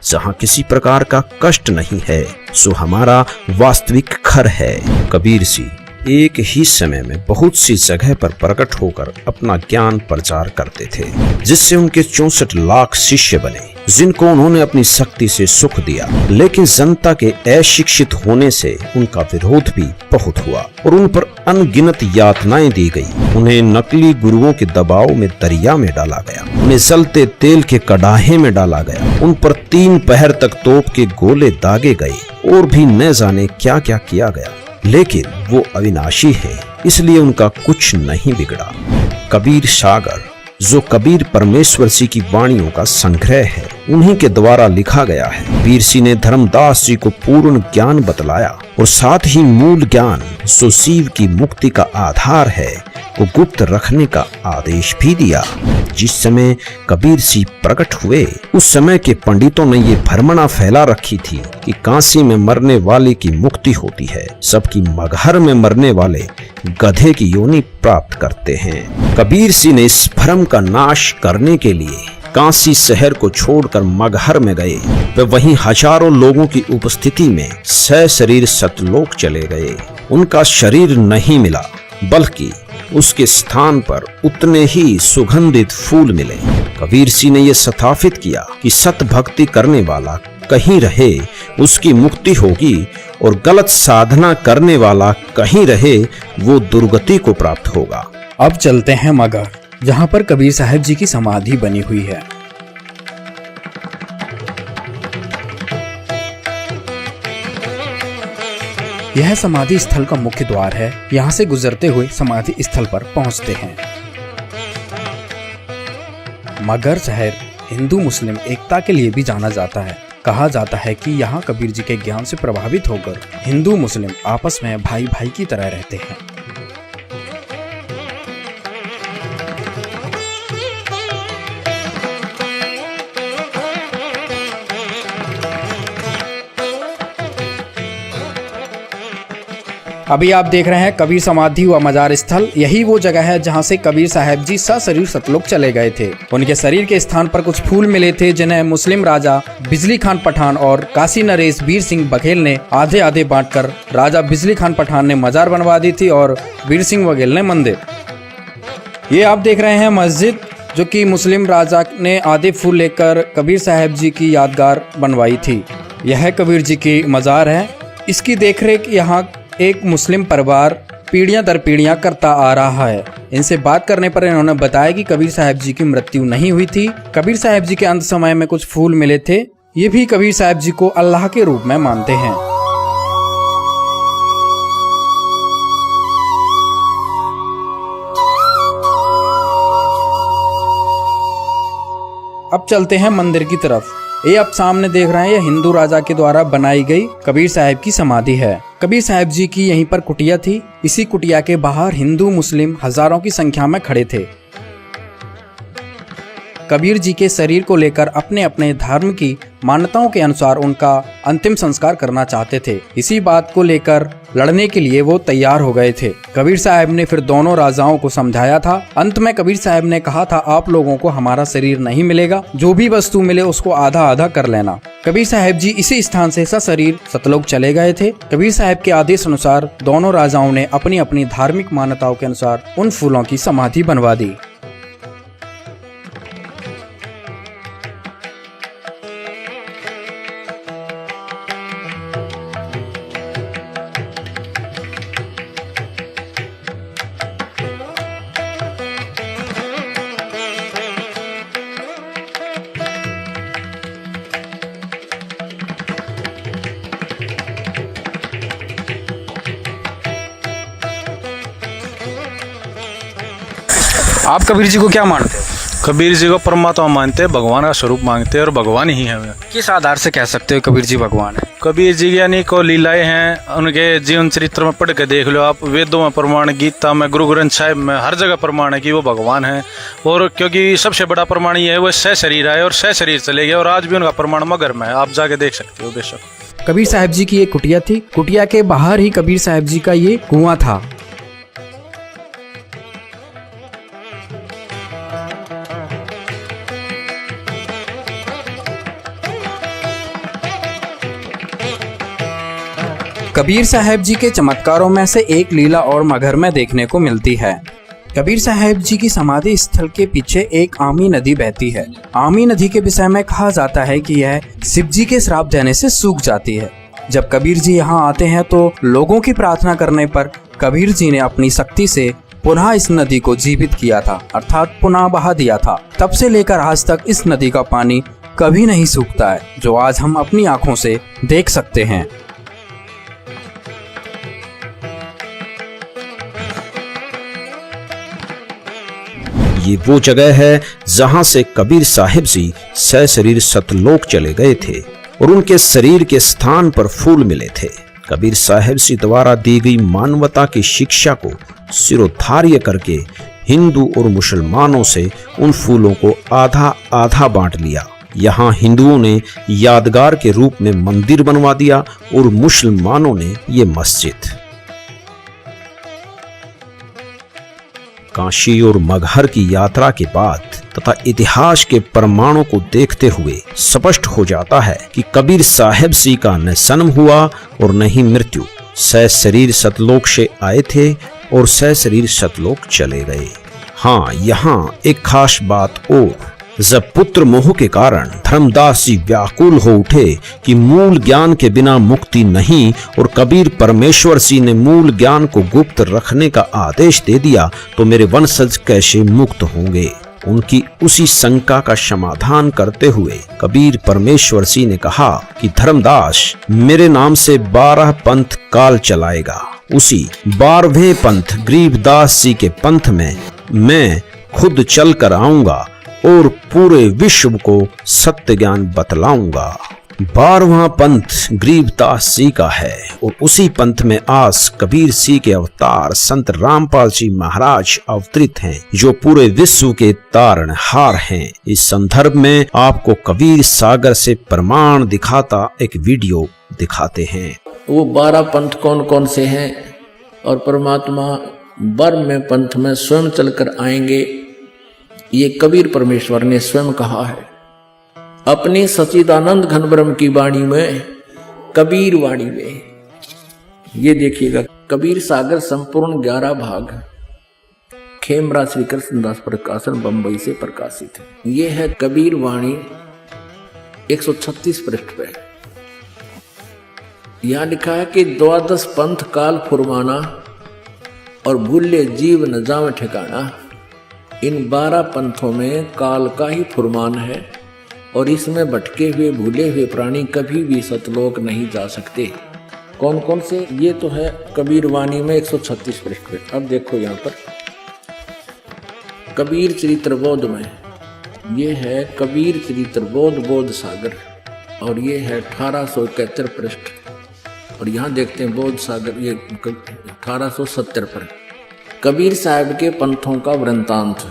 [SPEAKER 1] जहाँ किसी प्रकार का कष्ट नहीं है, सो हमारा वास्तविक घर है। कबीर सिंह एक ही समय में बहुत सी जगह पर प्रकट होकर अपना ज्ञान प्रचार करते थे, जिससे उनके 64 लाख शिष्य बने, जिनको उन्होंने अपनी शक्ति से सुख दिया। लेकिन जनता के अशिक्षित होने से उनका विरोध भी बहुत हुआ और उन पर अनगिनत यातनाएं दी गई। उन्हें नकली गुरुओं के दबाव में दरिया में डाला गया, उन्हें जलते तेल के कड़ाहे में डाला गया, उन पर 3 पहर तक तोप के गोले दागे गए और भी न जाने क्या क्या किया गया। लेकिन वो अविनाशी है, इसलिए उनका कुछ नहीं बिगड़ा। कबीर सागर, जो कबीर परमेश्वर सिंह की वाणियों का संग्रह है, उन्हीं के द्वारा लिखा गया है। कबीर सिंह ने धर्मदास जी को पूर्ण ज्ञान बतलाया और साथ ही मूल ज्ञान, जो शिव की मुक्ति का आधार है, को गुप्त रखने का आदेश भी दिया। जिस समय कबीर सिंह प्रकट हुए, उस समय के पंडितों ने ये भ्रमणा फैला रखी थी कि काशी में मरने वाले की मुक्ति होती है, सबकी मगहर में मरने वाले गधे की योनि प्राप्त करते हैं। कबीर सिंह ने इस भ्रम का नाश करने के लिए काशी शहर को छोड़कर मगहर में गए। वे वहीं हजारों लोगों की उपस्थिति में सशरीर सतलोक चले गए। उनका शरीर नहीं मिला, बल्कि उसके स्थान पर उतने ही सुगंधित फूल मिले। कबीर सिंह ने यह स्थापित किया कि सत भक्ति करने वाला कहीं रहे उसकी मुक्ति होगी, और गलत साधना करने वाला कहीं रहे वो दुर्गति को प्राप्त होगा।
[SPEAKER 9] अब चलते हैं मगहर, जहाँ पर कबीर साहब जी की समाधि बनी हुई है। यह समाधि स्थल का मुख्य द्वार है। यहाँ से गुजरते हुए समाधि स्थल पर पहुँचते हैं। मगहर शहर हिंदू मुस्लिम एकता के लिए भी जाना जाता है। कहा जाता है कि यहाँ कबीर जी के ज्ञान से प्रभावित होकर हिंदू मुस्लिम आपस में भाई भाई की तरह रहते हैं। अभी आप देख रहे हैं कबीर समाधि व मजार स्थल। यही वो जगह है जहां से कबीर साहब जी सशरीर सतलोक चले गए थे। उनके शरीर के स्थान पर कुछ फूल मिले थे, जिन्हें मुस्लिम राजा बिजली खान पठान और काशी नरेश वीर सिंह बघेल ने आधे आधे बांटकर राजा बिजली खान पठान ने मजार बनवा दी थी और वीर सिंह बघेल ने मंदिर। ये आप देख रहे हैं मस्जिद, जो कि मुस्लिम राजा ने आधे फूल लेकर कबीर साहब जी की यादगार बनवाई थी। यह कबीर जी की मजार है। इसकी देखरेख यहाँ एक मुस्लिम परिवार पीढ़ियां दर पीढ़ियां करता आ रहा है। इनसे बात करने पर इन्होंने बताया कि कबीर साहब जी की मृत्यु नहीं हुई थी। कबीर साहब जी के अंत समय में कुछ फूल मिले थे। ये भी कबीर साहब जी को अल्लाह के रूप में मानते हैं। अब चलते हैं मंदिर की तरफ। ये आप सामने देख रहे हैं, ये हिंदू राजा के द्वारा बनाई गई कबीर साहब की समाधि है। कबीर साहब जी की यहीं पर कुटिया थी। इसी कुटिया के बाहर हिंदू मुस्लिम हजारों की संख्या में खड़े थे। कबीर जी के शरीर को लेकर अपने अपने धर्म की मान्यताओं के अनुसार उनका अंतिम संस्कार करना चाहते थे। इसी बात को लेकर लड़ने के लिए वो तैयार हो गए थे। कबीर साहब ने फिर दोनों राजाओं को समझाया था। अंत में कबीर साहब ने कहा था, आप लोगों को हमारा शरीर नहीं मिलेगा, जो भी वस्तु मिले उसको आधा आधा कर लेना। कबीर साहब जी इसी स्थान से सशरीर सतलोक चले गए थे। कबीर साहब के आदेश अनुसार दोनों राजाओं ने अपनी अपनी धार्मिक मान्यताओं के अनुसार उन फूलों की समाधि बनवा दी।
[SPEAKER 2] आप कबीर जी को क्या मानते हो?
[SPEAKER 12] कबीर जी को परमात्मा मानते हैं, भगवान का स्वरूप मांगते हैं और भगवान ही है वे।
[SPEAKER 2] किस आधार से कह सकते हो कबीर जी भगवान है?
[SPEAKER 12] कबीर जी की यानी को लीलाएं हैं, उनके जीवन चरित्र में पढ़ के देख लो आप, वेदों में प्रमाण, गीता में, गुरु ग्रंथ साहिब में, हर जगह प्रमाण है कि वो भगवान है। और क्योंकि सबसे बड़ा प्रमाण ये है वो सह शरीर आए और सह शरीर चले गए, और आज भी उनका प्रमाण मगर में है, आप जाके देख सकते हो बेशक।
[SPEAKER 9] कबीर साहब जी की एक कुटिया थी, कुटिया के बाहर ही कबीर साहब जी का ये कुआं था। कबीर साहब जी के चमत्कारों में से एक लीला और मगहर में देखने को मिलती है। कबीर साहब जी की समाधि स्थल के पीछे एक आमी नदी बहती है। आमी नदी के विषय में कहा जाता है कि यह शिव जी के श्राप देने से सूख जाती है। जब कबीर जी यहाँ आते हैं तो लोगों की प्रार्थना करने पर कबीर जी ने अपनी शक्ति से पुनः इस नदी को जीवित किया था, अर्थात पुनः बहा दिया था। तब से लेकर आज तक इस नदी का पानी कभी नहीं सूखता है, जो आज हम अपनी आंखों से देख सकते हैं।
[SPEAKER 1] ये वो जगह है जहां से कबीर साहिब जी सशरीर सतलोक चले गए थे और उनके शरीर के स्थान पर फूल मिले थे। कबीर साहिब जी द्वारा दी गई मानवता की शिक्षा को सिरोधार्य करके हिंदू और मुसलमानों से उन फूलों को आधा आधा बांट लिया। यहाँ हिंदुओं ने यादगार के रूप में मंदिर बनवा दिया और मुसलमानों ने ये मस्जिद। काशी और मगहर की यात्रा के बाद तथा इतिहास के प्रमाणों को देखते हुए स्पष्ट हो जाता है कि कबीर साहिब जी का न जन्म हुआ और न ही मृत्यु। सशरीर सतलोक से आए थे और सशरीर सतलोक चले गए। हाँ, यहाँ एक खास बात और, जब पुत्र मोह के कारण धर्मदास जी व्याकुल हो उठे कि मूल ज्ञान के बिना मुक्ति नहीं और कबीर परमेश्वर जी ने मूल ज्ञान को गुप्त रखने का आदेश दे दिया, तो मेरे वंशज कैसे मुक्त होंगे। उनकी उसी शंका का समाधान करते हुए कबीर परमेश्वर जी ने कहा कि धर्मदास मेरे नाम से 12 पंथ काल चलाएगा। उसी 12वें पंथ गरीबदास जी के पंथ में मैं खुद चल कर आऊंगा और पूरे विश्व को सत्य ज्ञान बतलाऊंगा। 12वां पंथ गरीबदास जी का है और उसी पंथ में आज कबीर जी के अवतार संत रामपाल जी महाराज अवतरित हैं, जो पूरे विश्व के तारणहार हैं। इस संदर्भ में आपको कबीर सागर से प्रमाण दिखाता एक वीडियो दिखाते हैं।
[SPEAKER 11] वो 12 पंथ कौन कौन से हैं और परमात्मा 12वें पंथ में स्वयं चलकर आएंगे, ये कबीर परमेश्वर ने स्वयं कहा है अपनी सच्चिदानंद घन ब्रह्म की वाणी में, कबीर वाणी में। ये देखिएगा, कबीर सागर संपूर्ण 11 भाग खेमरा श्री कृष्णदास प्रकाशन बंबई से प्रकाशित है। ये है कबीर वाणी 136 पृष्ठ पे। यहाँ लिखा है कि 12 पंथ काल फुरमाना और भूले जीव न जावे ठिकाना। इन 12 पंथों में काल का ही फुरमान है और इसमें भटके हुए भूले हुए प्राणी कभी भी सतलोक नहीं जा सकते। कौन कौन से? ये तो है कबीर वाणी में 136 पृष्ठ पे। अब देखो यहाँ पर कबीर चरित्र बोध में, ये है कबीर चरित्र बोध बोध सागर और ये है 1871 पृष्ठ। और यहाँ देखते हैं बोध सागर, ये 1870 पर कबीर साहब के पंथों का वृंतांत।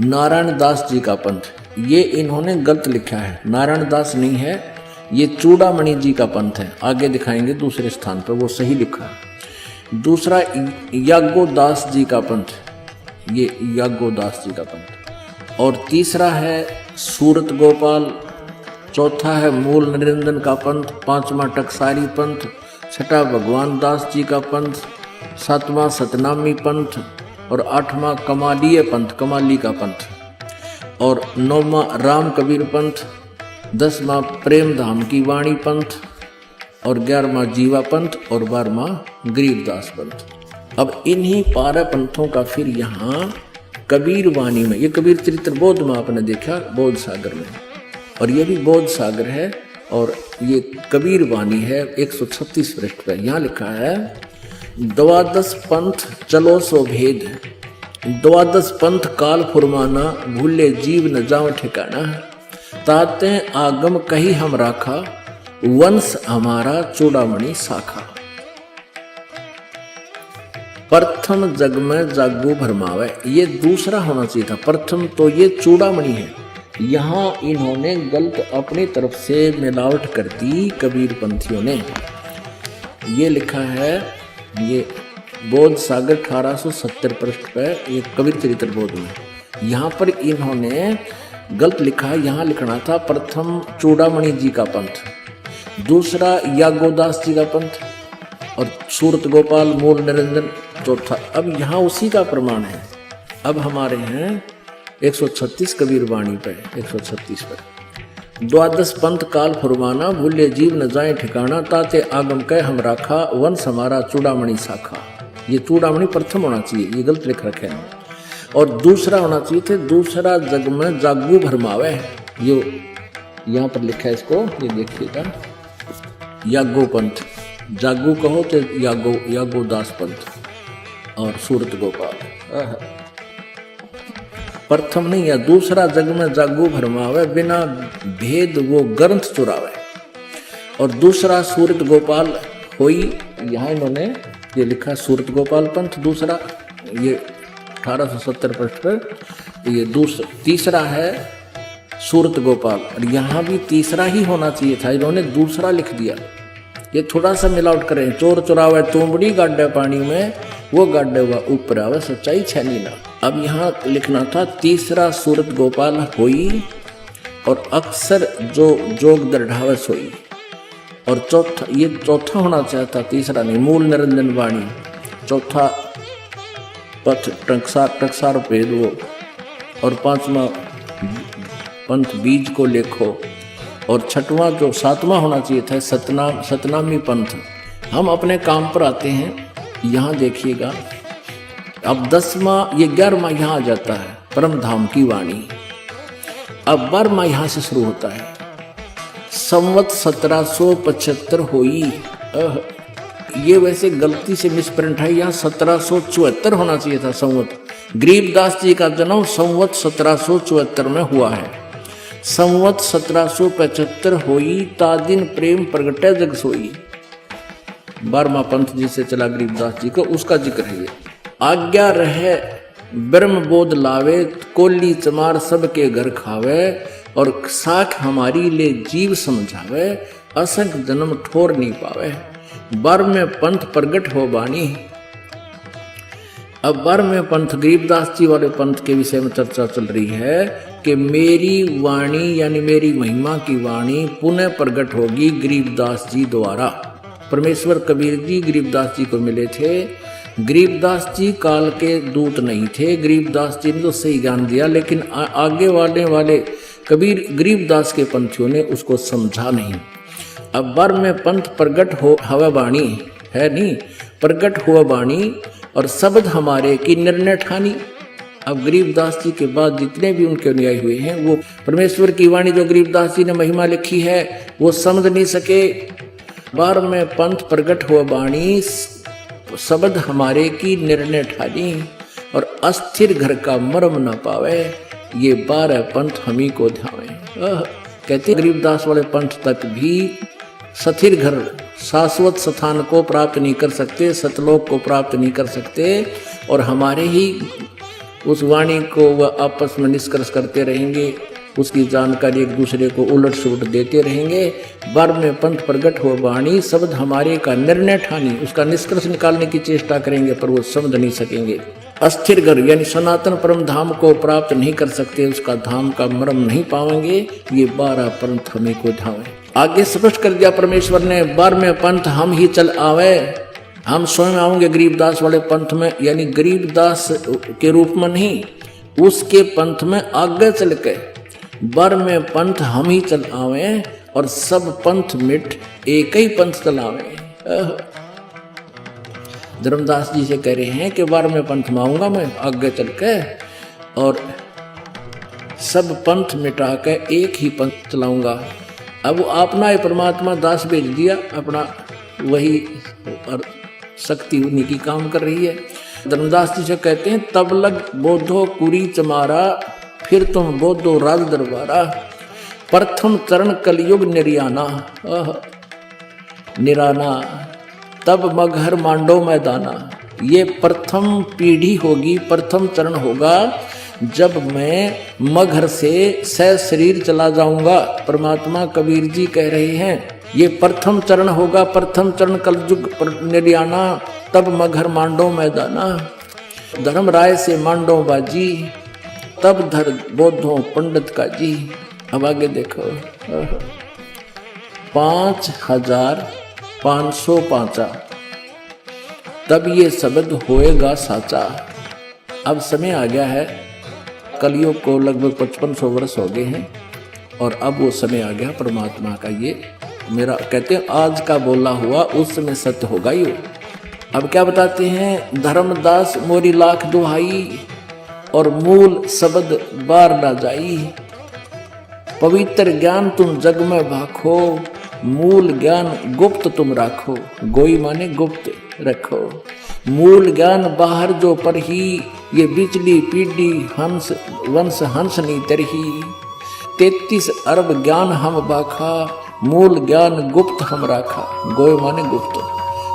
[SPEAKER 11] नारायण दास जी का पंथ, ये इन्होंने गलत लिखा है, नारायण दास नहीं है, ये चूड़ामणि जी का पंथ है। आगे दिखाएंगे दूसरे स्थान पर वो सही लिखा है। दूसरा याज्ञोदास जी का पंथ, ये याज्ञोदास जी का पंथ। और तीसरा है सूरत गोपाल। चौथा है मूल निरंजन का पंथ। पांचवा टकसारी पंथ। छठा भगवान दास जी का पंथ। सातवां सतनामी पंथ और 8वां कमालीय पंथ, कमाली का पंथ। और 9वां राम कबीर पंथ। 10वां प्रेम धाम की वाणी पंथ और 11वां जीवा पंथ और 12वां गरीबदास पंथ। अब इन्हीं 12 पंथों का फिर यहाँ कबीर वाणी में, ये कबीर चरित्र बोध में आपने देखा बोध सागर में, और ये भी बोध सागर है और ये कबीर वाणी है 136 पृष्ठ पर। यहाँ लिखा है 12 पंथ चलो सो भेद। द्वादश पंथ काल फुरमाना, भूले जीव न जाओ ठिकाना। ताते आगम कही हम राखा, वंश हमारा चूड़ामणि शाखा। प्रथम जग में जागो भरमावे, ये दूसरा होना चाहिए था। प्रथम तो ये चूड़ामणि है, यहाँ इन्होंने गलत अपनी तरफ से मिलावट कर दी कबीर पंथियों ने। ये लिखा है, ये बोध सागर 1870 पृष्ठ पर, ये कबीर चरित्र बोध में। यहाँ पर इन्होंने गलत लिखा है, यहाँ लिखना था प्रथम चूड़ामणि जी का पंथ, दूसरा यागोदास जी का पंथ, और सूरत गोपाल मूल निरंजन चौथा। अब यहाँ उसी का प्रमाण है। अब हमारे हैं 136 कबीर वाणी पे, 136 पर। द्वादश पंथ काल फुरमाना, भूले जीव न जाए ठिकाना। ताते आगम कह हम राखा, वंश हमारा चूड़ामणि शाखा। ये चूड़ामणि प्रथम होना चाहिए, ये गलत लिख रखे हैं। और दूसरा होना चाहिए थे, दूसरा जग में जागू भरमावे। ये यहाँ पर लिखा है इसको, ये देखिएगा, यागो पंथ। जागू कहो तो यागोदास पंथ और सूरत गोपाल। प्रथम नहीं है, दूसरा जग में जागू भरमावे, बिना भेद वो ग्रंथ चुरावे। और दूसरा सूरत गोपाल होई, यहाँ इन्होंने ये लिखा सूरत गोपाल पंथ दूसरा, ये 1870 पृष्ठ पर। ये तीसरा है सूरत गोपाल, और यहाँ भी तीसरा ही होना चाहिए था, इन्होंने दूसरा लिख दिया। ये थोड़ा सा मिलावट करें, चोर चुरावे तुमड़ी गाड्डे पानी में, वो गाड्डे हुआ ऊपर आवे, सच्चाई छैली ना। अब यहाँ लिखना था तीसरा सूरत गोपाल होई, और अक्सर जो जोग दृढ़ावे सोई। और चौथा, ये चौथा होना चाहता, तीसरा नहीं, मूल निरंजन वाणी। चौथा पथ टकसार भेद वो, और पांचवा पंथ बीज को लेखो। और छठवां जो सातवां होना चाहिए था, सतनामी पंथ। हम अपने काम पर आते हैं, यहाँ देखिएगा। अब 10वां, ये 11वां यहाँ आ जाता है, परम धाम की वाणी। अब 12वां यहाँ से शुरू होता है, संवत 1775 होई। ये वैसे गलती से मिसप्रिंट है, यहाँ 1774 होना चाहिए था संवत। गरीबदास जी का जन्म संवत 1774 में हुआ है। संवत 1775 होई, ता दिन प्रेम प्रगटे जग सोई। 12वां पंथ जिसे चला गरीबदास जी को, उसका जिक्र है ये। आज्ञा रहे ब्रह्म बोध लावे, कोली चमार सबके घर खावे। और साख हमारी ले जीव समझावे, असंख जन्म ठोर नहीं पावे। 12वें पंथ प्रगट हो बानी। अब 12वें पंथ गरीबदास जी वाले पंथ के विषय में चर्चा चल रही है कि मेरी वाणी यानी मेरी महिमा की वाणी पुनः प्रकट होगी गरीबदास जी द्वारा। परमेश्वर कबीर जी गरीबदास जी को मिले थे। गरीबदास जी काल के दूत नहीं थे, गरीबदास जी ने तो सही ज्ञान दिया, लेकिन आगे वाले कबीर गरीबदास के पंथियों ने उसको समझा नहीं। अब 12वें पंथ प्रगट हो हवा बाणी है नहीं, प्रगट हुआ बाणी और शब्द हमारे की निर्णय ठानी। अब गरीबदास जी के बाद जितने भी उनके अनुयायी हुए हैं, वो परमेश्वर की वाणी जो गरीबदास जी ने महिमा लिखी है वो समझ नहीं सके। 12वें पंथ प्रगट हुआ बाणी, शब्द हमारे की निर्णय ठानी और अस्थिर घर का मर्म न पावे। ये 12 पंथ हम ही को ध्यावे। कहते गरीबदास वाले पंथ तक भी स्थिर घर शाश्वत स्थान को प्राप्त नहीं कर सकते, सतलोक को प्राप्त नहीं कर सकते, और हमारे ही उस वाणी को वह आपस में निष्कर्ष करते रहेंगे, उसकी जानकारी एक दूसरे को उलट सुलट देते रहेंगे। 12वें पंथ प्रगट हो वाणी, शब्द हमारे का निर्णय ठानी, उसका निष्कर्ष निकालने की चेष्टा करेंगे पर वो समझ नहीं सकेंगे। अस्थिर घर यानी सनातन परम धाम को प्राप्त नहीं कर सकते, उसका धाम का मर्म नहीं पाएंगे। ये 12 पंथ हमें को धावे। आगे स्पष्ट कर दिया परमेश्वर ने, 12वें पंथ हम ही चल आवे, हम स्वयं आएंगे गरीबदास वाले पंथ में, यानी गरीबदास के रूप में नहीं, उसके पंथ में आगे चल के 12वें पंथ हम ही चल आवे और सब पंथ मिट एक ही पंथ चलावे। धर्मदास जी से कह रहे हैं कि 12वें पंथ में आऊंगा मैं आगे चल के, और सब पंथ मिटा के एक ही पंथ चलाऊंगा। अब अपना परमात्मा दास भेज दिया, अपना वही और शक्ति उन्हीं की काम कर रही है। धर्मदास जी से कहते हैं, तब लग बोधो कुरी चमारा, फिर तुम बोधो राज दरबारा, प्रथम चरण कलयुग निर्याना, निराना, तब मगहर मांडो मैदाना। ये प्रथम पीढ़ी होगी, प्रथम चरण होगा जब मैं मगहर से शरीर चला जाऊंगा। परमात्मा कबीर जी कह रहे हैं ये प्रथम चरण होगा, प्रथम चरण कलयुग निर्याना, तब मगहर मांडो मैदाना। धर्म राय से मांडो बाजी, तब धर बोधो पंडित का जी। अब आगे देखो, 5505 तब ये शब्द होएगा साचा। अब समय आ गया है, कलयुग को लगभग 5500 वर्ष हो गए हैं और अब वो समय आ गया परमात्मा का। ये मेरा कहते हैं आज का बोला हुआ उस समय सत्य होगा ही। अब क्या बताते हैं, धर्मदास मोरी लाख दुहाई और मूल शब्द बार ना जाई। पवित्र ज्ञान तुम जग में भाखो, मूल ज्ञान गुप्त तुम राखो। गोई माने गुप्त रखो, मूल ज्ञान बाहर जो पर ही, ये बिचली पीढ़ी हंस वंश हंस नी तरही। 33 अरब ज्ञान हम बाखा, मूल ज्ञान गुप्त हम राखा। गोई माने गुप्त,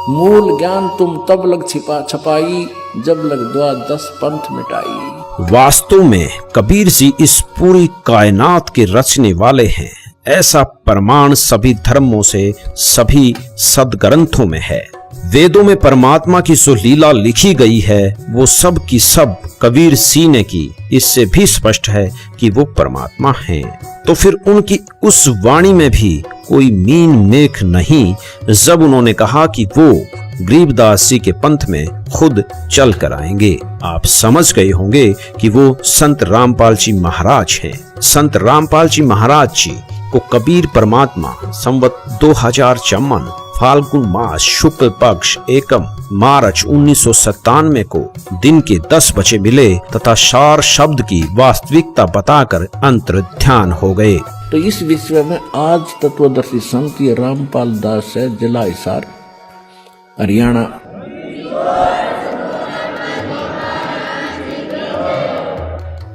[SPEAKER 11] मूल ज्ञान तुम तब लग छपाई, जब लग द्वादश पंथ मिटाई।
[SPEAKER 1] वास्तव में कबीर जी इस पूरी कायनात के रचने वाले हैं, ऐसा प्रमाण सभी धर्मों से, सभी सदग्रंथों में है। वेदों में परमात्मा की जो लीला लिखी गई है वो सब की सब कबीर जी ने की। इससे भी स्पष्ट है कि वो परमात्मा हैं। तो फिर उनकी उस वाणी में भी कोई मीन मेख नहीं जब उन्होंने कहा कि वो गरीबदास जी के पंथ में खुद चल कर आएंगे। आप समझ गए होंगे कि वो संत रामपाल जी महाराज हैं। संत रामपाल जी महाराज जी को कबीर परमात्मा संवत 2054 फाल्गुन मास शुक्ल पक्ष एकम मार्च 1997 को दिन के 10 बजे मिले तथा सार शब्द की वास्तविकता बताकर अंतर्ध्यान हो गए।
[SPEAKER 11] तो इस विषय में आज तत्वदर्शी संत रामपाल दास है, जिला हिसार, हरियाणा।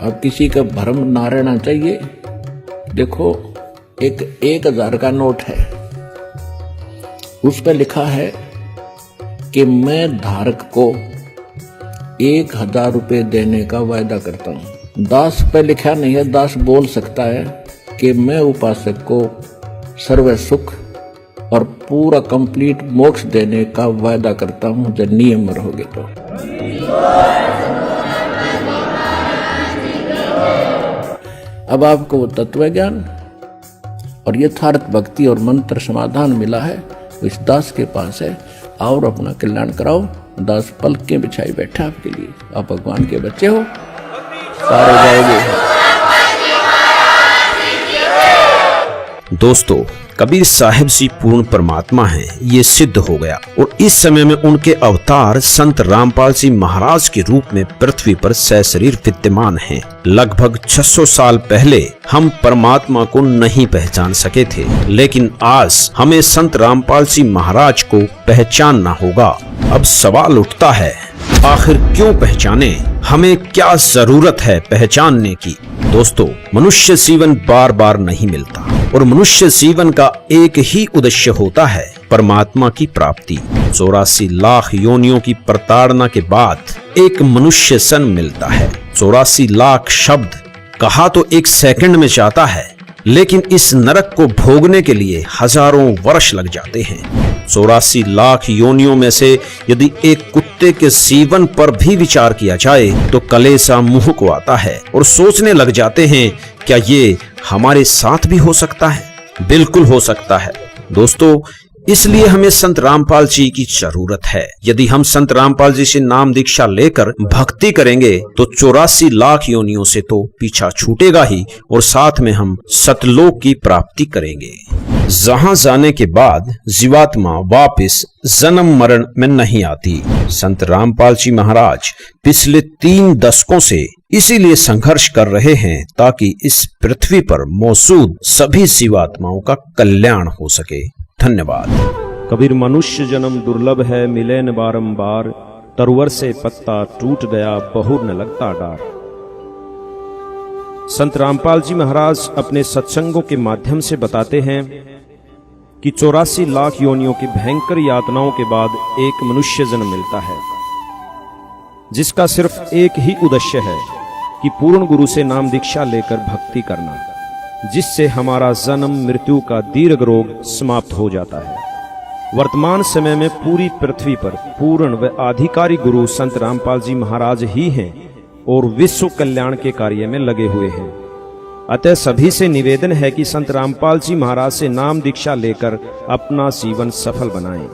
[SPEAKER 11] अब किसी का भ्रम ना रहना चाहिए। देखो, एक 1000 का नोट है, उस पर लिखा है कि मैं धारक को 1000 रुपये देने का वायदा करता हूँ। दास पे लिखा नहीं है, दास बोल सकता है कि मैं उपासक को सर्व सुख और पूरा कंप्लीट मोक्ष देने का वायदा करता हूँ जब नियम रहोगे तो। अब आपको वो तत्व ज्ञान और यथार्थ भक्ति और मंत्र समाधान मिला है, इस दास के पास है। और अपना कल्याण कराओ। दास पलकें बिछाई बैठा आपके लिए। आप भगवान के बच्चे हो, सारे जाओगे।
[SPEAKER 1] दोस्तों, कबीर साहिब जी पूर्ण परमात्मा हैं, ये सिद्ध हो गया। और इस समय में उनके अवतार संत रामपाल जी महाराज के रूप में पृथ्वी पर सशरीर विद्यमान हैं। लगभग 600 साल पहले हम परमात्मा को नहीं पहचान सके थे, लेकिन आज हमें संत रामपाल जी महाराज को पहचानना होगा। अब सवाल उठता है, आखिर क्यों पहचाने? हमें क्या जरूरत है पहचानने की? दोस्तों, मनुष्य जीवन बार बार नहीं मिलता और मनुष्य जीवन का एक ही उद्देश्य होता है, परमात्मा की प्राप्ति। 84 लाख योनियों की प्रताड़ना के बाद एक मनुष्य सन मिलता है। 84 लाख शब्द कहा तो एक सेकंड में जाता है, लेकिन इस नरक को भोगने के लिए हजारों वर्ष लग जाते हैं। 84 लाख योनियों में से यदि एक कुत्ते के जीवन पर भी विचार किया जाए तो कलेसा मुंह को आता है और सोचने लग जाते हैं, क्या ये हमारे साथ भी हो सकता है? बिल्कुल हो सकता है दोस्तों। इसलिए हमें संत रामपाल जी की जरूरत है। यदि हम संत रामपाल जी से नाम दीक्षा लेकर भक्ति करेंगे तो 84 लाख योनियों से तो पीछा छूटेगा ही और साथ में हम सतलोक की प्राप्ति करेंगे, जहां जाने के बाद जीवात्मा वापस जन्म मरण में नहीं आती। संत रामपाल जी महाराज पिछले 3 दशकों से इसीलिए संघर्ष कर रहे हैं ताकि इस पृथ्वी पर मौजूद सभी जीवात्माओं का कल्याण हो सके। धन्यवाद।
[SPEAKER 15] कबीर मनुष्य जन्म दुर्लभ है, मिले न बारंबार,
[SPEAKER 1] तरवर से पत्ता टूट गया, बहुर न लगता डार। संत रामपाल जी महाराज अपने सत्संगों के माध्यम से बताते हैं कि 84 लाख योनियों की भयंकर यातनाओं के बाद एक मनुष्य जन्म मिलता है, जिसका सिर्फ एक ही उद्देश्य है कि पूर्ण गुरु से नाम दीक्षा लेकर भक्ति करना, जिससे हमारा जन्म मृत्यु का दीर्घ रोग समाप्त हो जाता है। वर्तमान समय में पूरी पृथ्वी पर पूर्ण व आधिकारिक गुरु संत रामपाल जी महाराज ही हैं और विश्व कल्याण के कार्य में लगे हुए हैं। अतः सभी से निवेदन है कि संत रामपाल जी महाराज से नाम दीक्षा लेकर अपना जीवन सफल बनाएं।